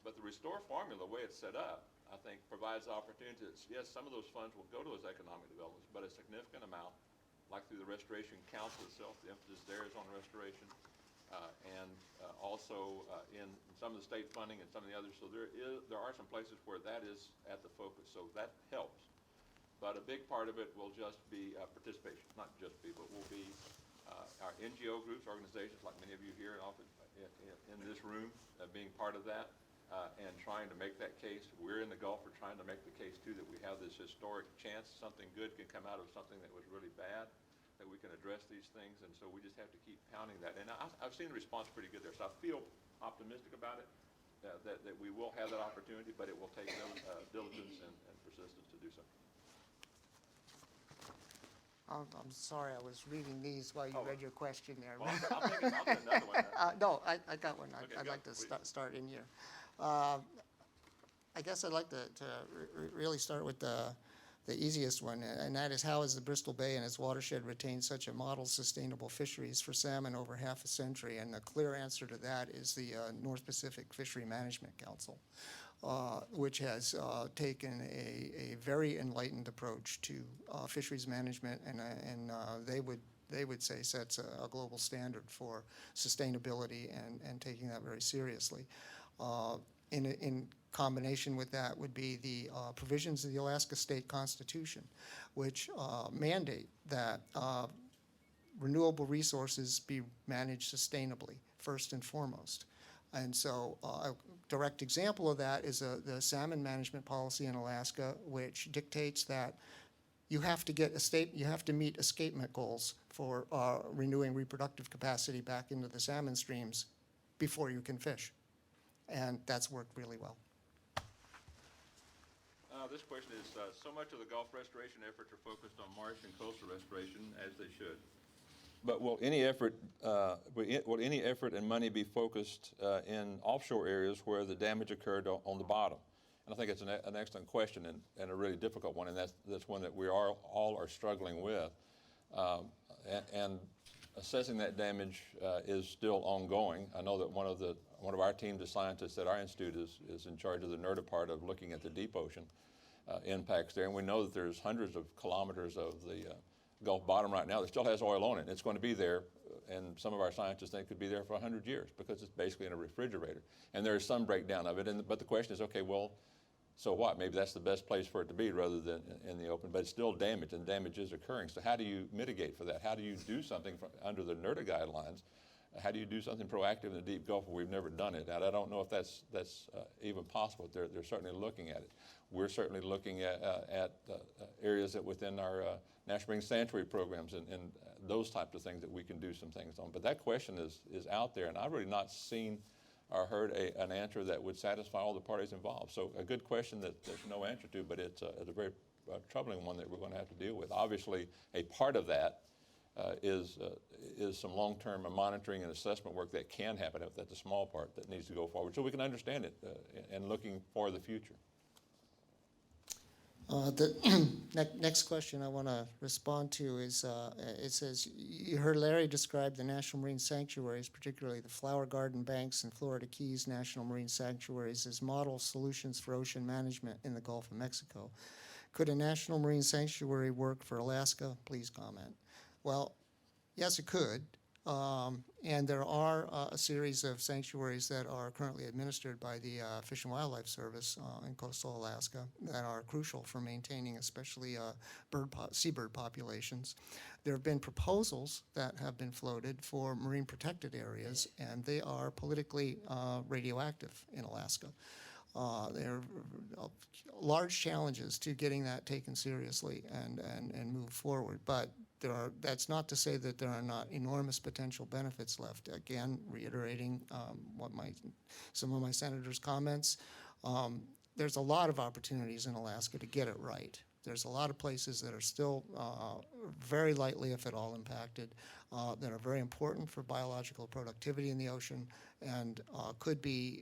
But the Restore formula, the way it's set up, I think provides the opportunity that, yes, some of those funds will go to those economic developments, but a significant amount, like through the Restoration Council itself, the emphasis there is on restoration, and also in some of the state funding and some of the others. So there are some places where that is at the focus, so that helps. But a big part of it will just be participation, not just be, but will be our NGO groups, organizations like many of you here often in this room being part of that. And trying to make that case. We're in the Gulf, we're trying to make the case too that we have this historic chance something good can come out of something that was really bad, that we can address these things, and so we just have to keep pounding that. And I've seen the response pretty good there, so I feel optimistic about it, that we will have that opportunity, but it will take diligence and persistence to do so. I'm sorry, I was reading these while you read your question there. Well, I'll take another one. No, I got one. Okay, I'd go, like to please. start in here. I guess I'd like to really start with the easiest one, and that is, how has the Bristol Bay and its watershed retained such a model sustainable fisheries for salmon over half a century? And the clear answer to that is the North Pacific Fishery Management Council, which has taken a very enlightened approach to fisheries management, and they would say sets a global standard for sustainability and taking that very seriously. In combination with that would be the provisions of the Alaska State Constitution, which mandate that renewable resources be managed sustainably, first and foremost. And so a direct example of that is the salmon management policy in Alaska, which dictates that you have to meet escapement goals for renewing reproductive capacity back into the salmon streams before you can fish. And that's worked really well. This question is, so much of the Gulf restoration efforts are focused on marsh and coastal restoration, as they should. But will any effort and money be focused in offshore areas where the damage occurred on the bottom? And I think it's an excellent question and a really difficult one, and that's one that we all are struggling with. And assessing that damage is still ongoing. I know that one of our teams of scientists at our institute is in charge of the NERDA part of looking at the deep ocean impacts there, and we know that there's hundreds of kilometers of the Gulf bottom right now that still has oil on it. It's going to be there, and some of our scientists think it could be there for 100 years because it's basically in a refrigerator. And there is some breakdown of it, but the question is, okay, well, so what? Maybe that's the best place for it to be rather than in the open, but it's still damage, and damage is occurring. So how do you mitigate for that? How do you do something under the NERDA guidelines? How do you do something proactive in the deep Gulf where we've never done it? And I don't know if that's even possible. They're certainly looking at it. We're certainly looking at areas that within our National Marine Sanctuary programs and those types of things that we can do some things on. But that question is out there, and I've really not seen or heard an answer that would satisfy all the parties involved. So a good question that there's no answer to, but it's a very troubling one that we're going to have to deal with. Obviously, a part of that is some long-term monitoring and assessment work that can happen. That's a small part that needs to go forward so we can understand it and looking for the future. The next question I want to respond to is, it says, you heard Larry describe the National Marine Sanctuaries, particularly the Flower Garden Banks and Florida Keys National Marine Sanctuaries, as model solutions for ocean management in the Gulf of Mexico. Could a National Marine Sanctuary work for Alaska? Please comment. Well, yes, it could. And there are a series of sanctuaries that are currently administered by the Fish and Wildlife Service in coastal Alaska that are crucial for maintaining especially seabird populations. There have been proposals that have been floated for marine protected areas, and they are politically radioactive in Alaska. There are large challenges to getting that taken seriously and move forward. But that's not to say that there are not enormous potential benefits left. Again, reiterating some of my senator's comments, there's a lot of opportunities in Alaska to get it right. There's a lot of places that are still very lightly, if at all, impacted, that are very important for biological productivity in the ocean and could be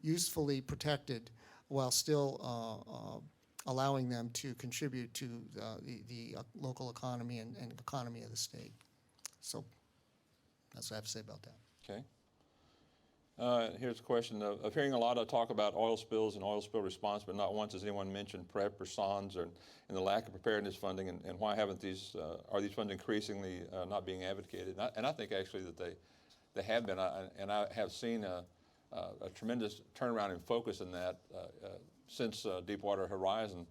usefully protected while still allowing them to contribute to the local economy and economy of the state. So that's what I have to say about that. Okay. Here's a question of hearing a lot of talk about oil spills and oil spill response, but not once has anyone mentioned PrEP or SONS and the lack of preparedness funding, and why haven't these, are these funds increasingly not being advocated? And I think actually that they have been, and I have seen a tremendous turnaround in focus in that since Deepwater Horizon,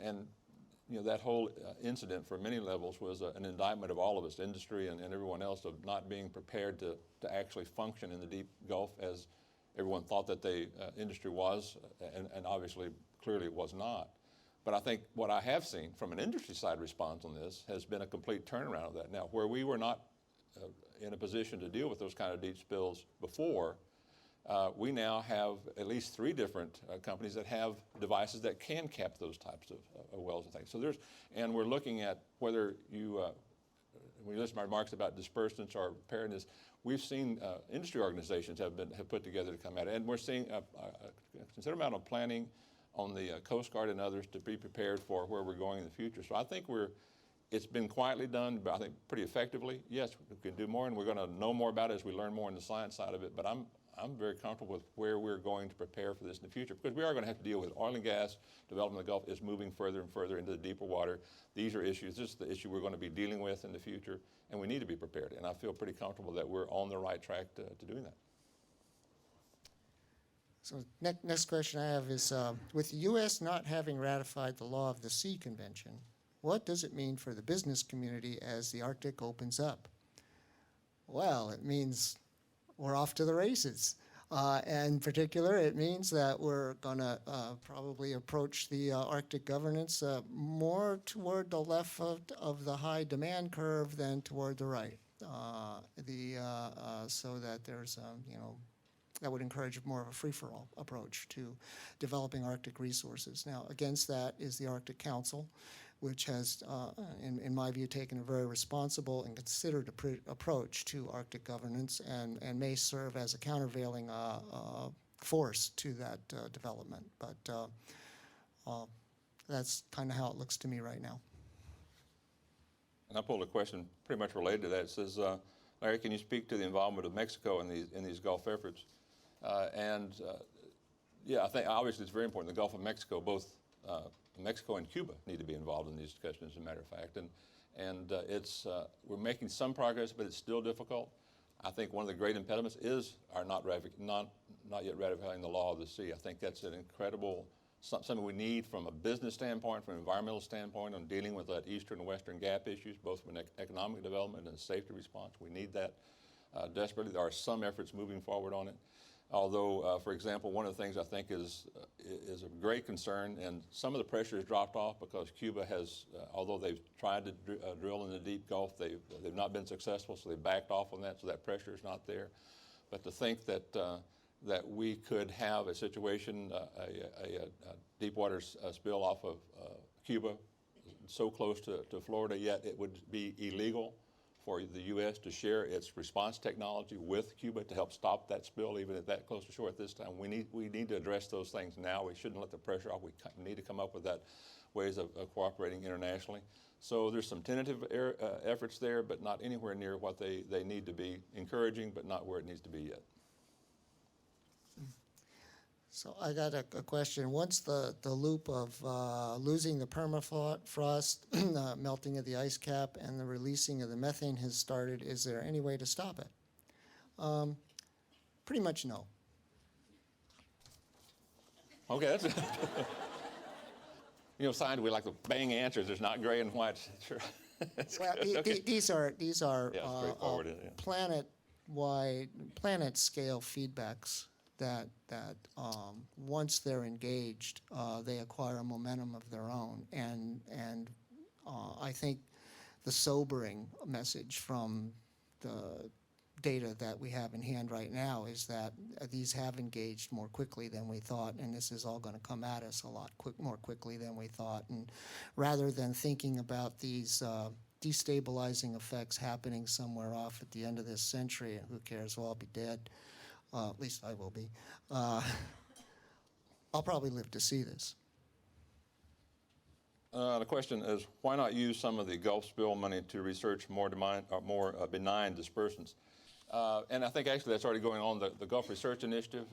and that whole incident for many levels was an indictment of all of us, industry and everyone else, of not being prepared to actually function in the deep Gulf as everyone thought that the industry was, and obviously clearly it was not. But I think what I have seen from an industry side response on this has been a complete turnaround of that. Now, where we were not in a position to deal with those kind of deep spills before, we now have at least 3 different companies that have devices that can cap those types of wells and things. So and we're looking at whether when you listen to my remarks about dispersants or preparedness, we've seen industry organizations have put together to come at it, and we're seeing a considerable amount of planning on the Coast Guard and others to be prepared for where we're going in the future. So I think it's been quietly done, but I think pretty effectively. Yes, we can do more, and we're going to know more about it as we learn more in the science side of it, but I'm very comfortable with where we're going to prepare for this in the future, because we are going to have to deal with oil and gas development. The Gulf is moving further and further into the deeper water. These are issues. This is the issue we're going to be dealing with in the future, and we need to be prepared. And I feel pretty comfortable that we're on the right track to doing that. So next question I have is, with the U.S. not having ratified the Law of the Sea Convention, what does it mean for the business community as the Arctic opens up? Well, it means we're off to the races. And in particular, it means that we're going to probably approach the Arctic governance more toward the left of the high demand curve than toward the right. So that there's, that would encourage more of a free-for-all approach to developing Arctic resources. Now, against that is the Arctic Council, which has, in my view, taken a very responsible and considered approach to Arctic governance and may serve as a countervailing force to that development. But that's kind of how it looks to me right now. And I pulled a question pretty much related to that. It says, Larry, can you speak to the involvement of Mexico in these Gulf efforts? Yeah, I think obviously it's very important. The Gulf of Mexico, both Mexico and Cuba need to be involved in these discussions, as a matter of fact. And we're making some progress, but it's still difficult. I think one of the great impediments is our not yet ratifying the Law of the Sea. I think that's an incredible, something we need from a business standpoint, from an environmental standpoint, on dealing with that eastern and western gap issues, both from an economic development and safety response. We need that desperately. There are some efforts moving forward on it. Although, for example, one of the things I think is of great concern, and some of the pressure has dropped off because Cuba has, although they've tried to drill in the deep Gulf, they've not been successful, so they backed off on that, so that pressure is not there. But to think that we could have a situation, a deep water spill off of Cuba so close to Florida, yet it would be illegal for the U.S. to share its response technology with Cuba to help stop that spill, even at that close to shore at this time. We need to address those things now. We shouldn't let the pressure off. We need to come up with that ways of cooperating internationally. So there's some tentative efforts there, but not anywhere near what they need to be. Encouraging, but not where it needs to be yet. So I got a question. Once the loop of losing the permafrost, melting of the ice cap, and the releasing of the methane has started, is there any way to stop it? Pretty much no. Okay, that's you know, science, we like the bang answers. There's not gray and white. Sure. Well, these are Yeah, straightforward, yeah. planet-wide, planet-scale feedbacks that once they're engaged, they acquire a momentum of their own. And I think the sobering message from the data that we have in hand right now is that these have engaged more quickly than we thought, and this is all going to come at us a lot more quickly than we thought. And rather than thinking about these destabilizing effects happening somewhere off at the end of this century, and who cares, well, I'll be dead, at least I will be, I'll probably live to see this. The question is, why not use some of the Gulf spill money to research more benign dispersants? And I think actually that's already going on. The Gulf Research Initiative,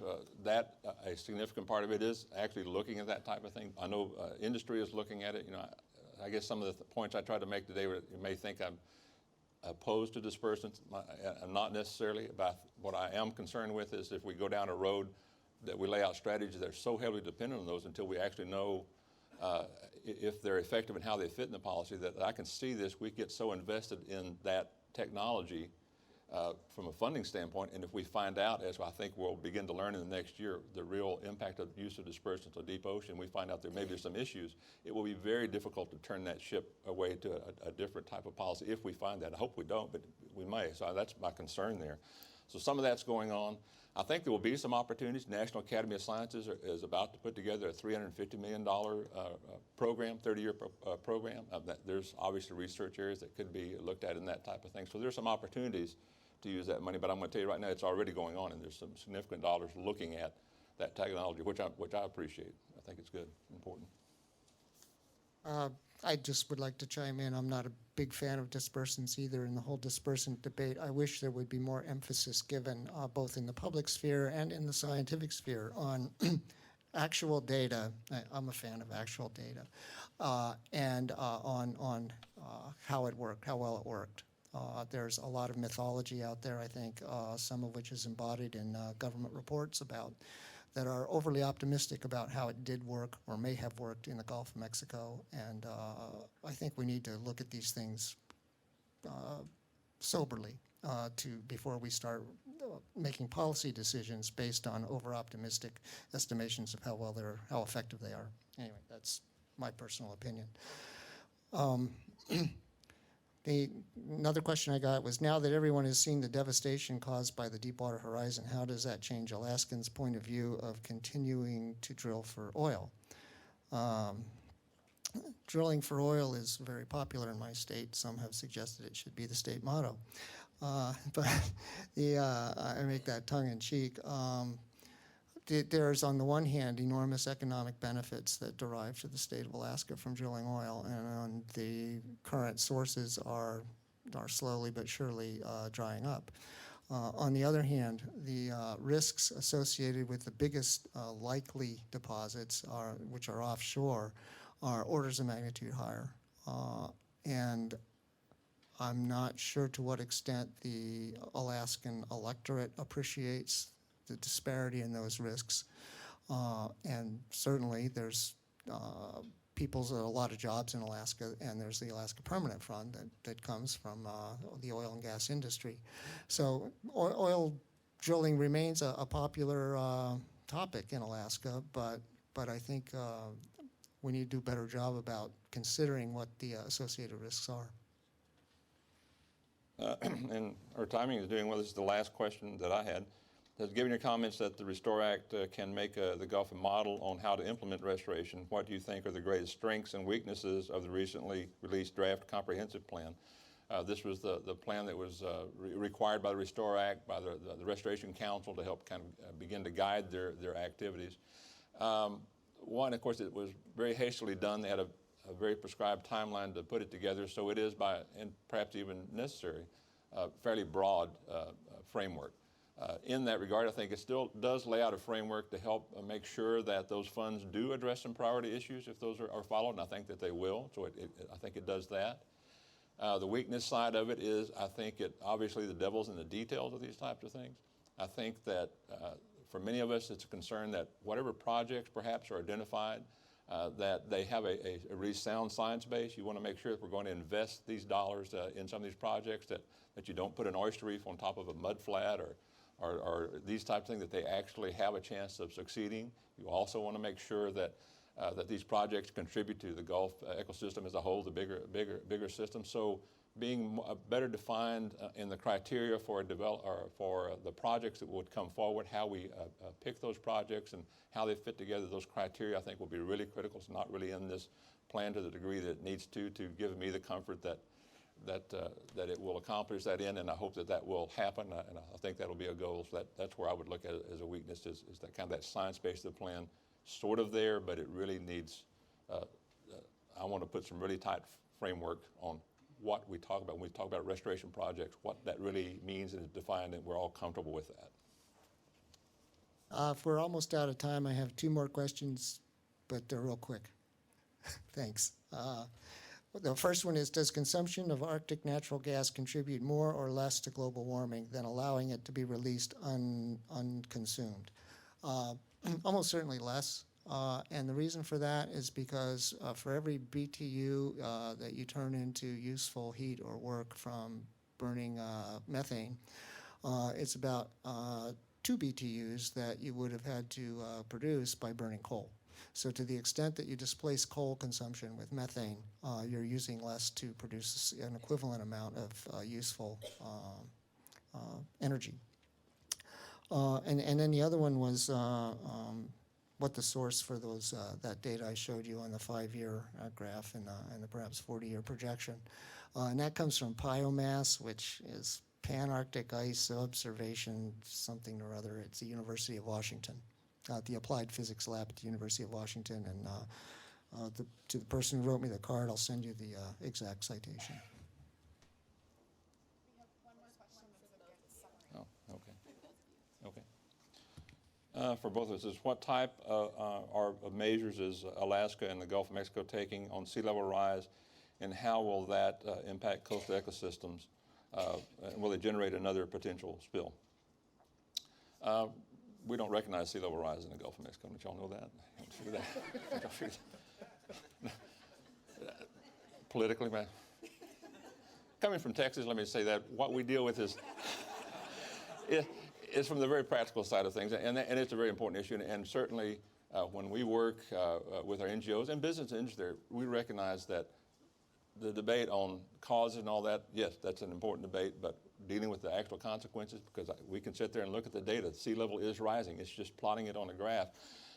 a significant part of it is actually looking at that type of thing. I know industry is looking at it. You know, I guess some of the points I tried to make today, you may think I'm opposed to dispersants. I'm not necessarily. But what I am concerned with is if we go down a road that we lay out strategies that are so heavily dependent on those until we actually know if they're effective and how they fit in the policy, that I can see this, we get so invested in that technology from a funding standpoint, and if we find out, as I think we'll begin to learn in the next year, the real impact of use of dispersants on deep ocean, we find out there maybe there's some issues, it will be very difficult to turn that ship away to a different type of policy if we find that. I hope we don't, but we may. So that's my concern there. So some of that's going on. I think there will be some opportunities. National Academy of Sciences is about to put together a $350 million program, 30-year program. There's obviously research areas that could be looked at in that type of thing. So there's some opportunities to use that money, but I'm going to tell you right now, it's already going on, and there's some significant dollars looking at that technology, which I appreciate. I think it's good, important. I just would like to chime in. I'm not a big fan of dispersants either in the whole dispersant debate. I wish there would be more emphasis given both in the public sphere and in the scientific sphere on actual data. I'm a fan of actual data, and on how it worked, how well it worked. There's a lot of mythology out there, I think, some of which is embodied in government reports that are overly optimistic about how it did work or may have worked in the Gulf of Mexico. And I think we need to look at these things soberly before we start making policy decisions based on over-optimistic estimations of how effective they are. Anyway, that's my personal opinion. Another question I got was, now that everyone has seen the devastation caused by the Deepwater Horizon, how does that change Alaskans' point of view of continuing to drill for oil? Drilling for oil is very popular in my state. Some have suggested it should be the state motto. But I make that tongue-in-cheek. There's, on the one hand, enormous economic benefits that derive to the state of Alaska from drilling oil, and the current sources are slowly but surely drying up. On the other hand, the risks associated with the biggest likely deposits, which are offshore, are orders of magnitude higher. And I'm not sure to what extent the Alaskan electorate appreciates the disparity in those risks. And certainly there's a lot of jobs in Alaska, and there's the Alaska Permanent Fund that comes from the oil and gas industry. So oil drilling remains a popular topic in Alaska, but I think we need to do a better job about considering what the associated risks are. And our timing is doing well. This is the last question that I had. Given your comments that the Restore Act can make the Gulf a model on how to implement restoration, what do you think are the greatest strengths and weaknesses of the recently released draft comprehensive plan? This was the plan that was required by the Restore Act, by the Restoration Council to help kind of begin to guide their activities. One, of course, it was very hastily done. They had a very prescribed timeline to put it together, so it is, and perhaps even necessary, a fairly broad framework. In that regard, I think it still does lay out a framework to help make sure that those funds do address some priority issues if those are followed, and I think that they will. So I think it does that. The weakness side of it is, I think obviously the devil's in the details of these types of things. I think that for many of us, it's a concern that whatever projects perhaps are identified, that they have a really sound science base. You want to make sure that we're going to invest these dollars in some of these projects, that you don't put an oyster reef on top of a mud flat or these types of things, that they actually have a chance of succeeding. You also want to make sure that these projects contribute to the Gulf ecosystem as a whole, the bigger system. So being better defined in the criteria for the projects that would come forward, how we pick those projects and how they fit together, those criteria I think will be really critical. It's not really in this plan to the degree that it needs to give me the comfort that it will accomplish that end, and I hope that will happen, and I think that'll be a goal. So that's where I would look at it as a weakness, is that kind of that science base of the plan, sort of there, but it really needs, I want to put some really tight framework on what we talk about when we talk about restoration projects, what that really means and is defined, and we're all comfortable with that. If we're almost out of time, I have 2 more questions, but they're real quick. Thanks. The first one is, does consumption of Arctic natural gas contribute more or less to global warming than allowing it to be released unconsumed? Almost certainly less. And the reason for that is because for every BTU that you turn into useful heat or work from burning methane, it's about 2 BTUs that you would have had to produce by burning coal. So to the extent that you displace coal consumption with methane, you're using less to produce an equivalent amount of useful energy. And then the other one was what the source for those that data I showed you on the 5-year graph and the perhaps 40-year projection. And that comes from Biomass, which is Pan-Arctic Ice Observation something or other. It's the University of Washington, the Applied Physics Lab at the University of Washington. And to the person who wrote me the card, I'll send you the exact citation. Oh, okay. Okay. For both of us, is what type of measures is Alaska and the Gulf of Mexico taking on sea level rise, and how will that impact coastal ecosystems? Will it generate another potential spill? We don't recognize sea level rise in the Gulf of Mexico. Don't y'all know that? Don't y'all figure that? Politically, man. Coming from Texas, let me say that what we deal with is from the very practical side of things, and it's a very important issue. And certainly, when we work with our NGOs and business industry, we recognize that the debate on causes and all that, yes, that's an important debate, but dealing with the actual consequences, because we can sit there and look at the data. Sea level is rising. It's just plotting it on a graph.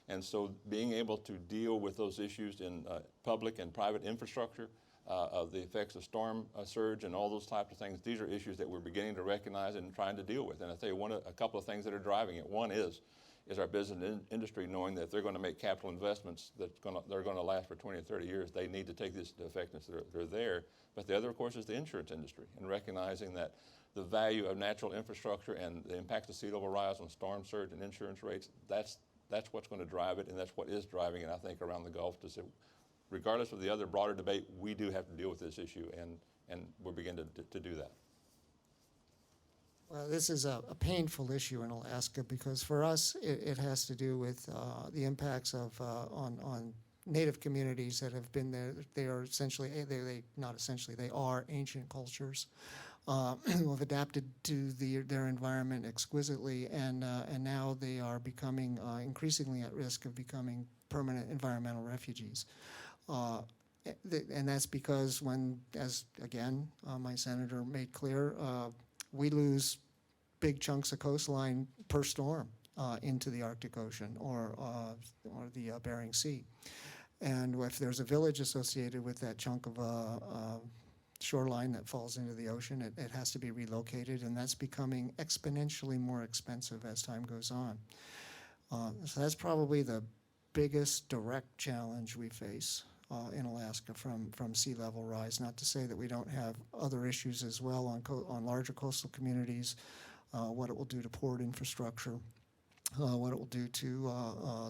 And so being able to deal with those issues in public and private infrastructure, of the effects of storm surge and all those types of things, these are issues that we're beginning to recognize and trying to deal with. And I'll tell you a couple of things that are driving it. One is our business industry knowing that if they're going to make capital investments they're going to last for 20 or 30 years, they need to take this into effect, and they're there. But the other, of course, is the insurance industry, and recognizing that the value of natural infrastructure and the impacts of sea level rise on storm surge and insurance rates, that's what's going to drive it, and that's what is driving it, I think, around the Gulf, to say, regardless of the other broader debate, we do have to deal with this issue, and we're beginning to do that. Well, this is a painful issue in Alaska, because for us it has to do with the impacts of on native communities that have been there. They are essentially, they are ancient cultures who have adapted to their environment exquisitely, and now they are becoming increasingly at risk of becoming permanent environmental refugees. And that's because when, as again my senator made clear, we lose big chunks of coastline per storm into the Arctic Ocean or the Bering Sea. And if there's a village associated with that chunk of shoreline that falls into the ocean, it has to be relocated, and that's becoming exponentially more expensive as time goes on. So that's probably the biggest direct challenge we face in Alaska from sea level rise. Not to say that we don't have other issues as well on larger coastal communities what it will do to port infrastructure, what it will do to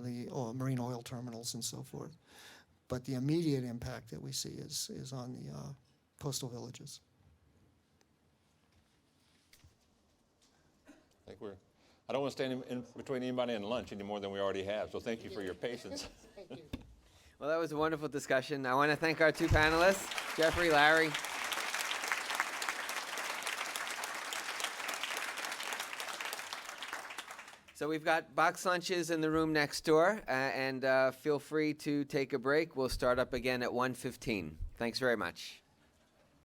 the marine oil terminals and so forth. But the immediate impact that we see is on the coastal villages. I think I don't want to stand in between anybody and lunch any more than we already have, so thank you for your patience. Thank you. Well, that was a wonderful discussion. I want to thank our two panelists, Jeffrey, Larry. So we've got box lunches in the room next door, and feel free to take a break. We'll start up again at 1:15. Thanks very much.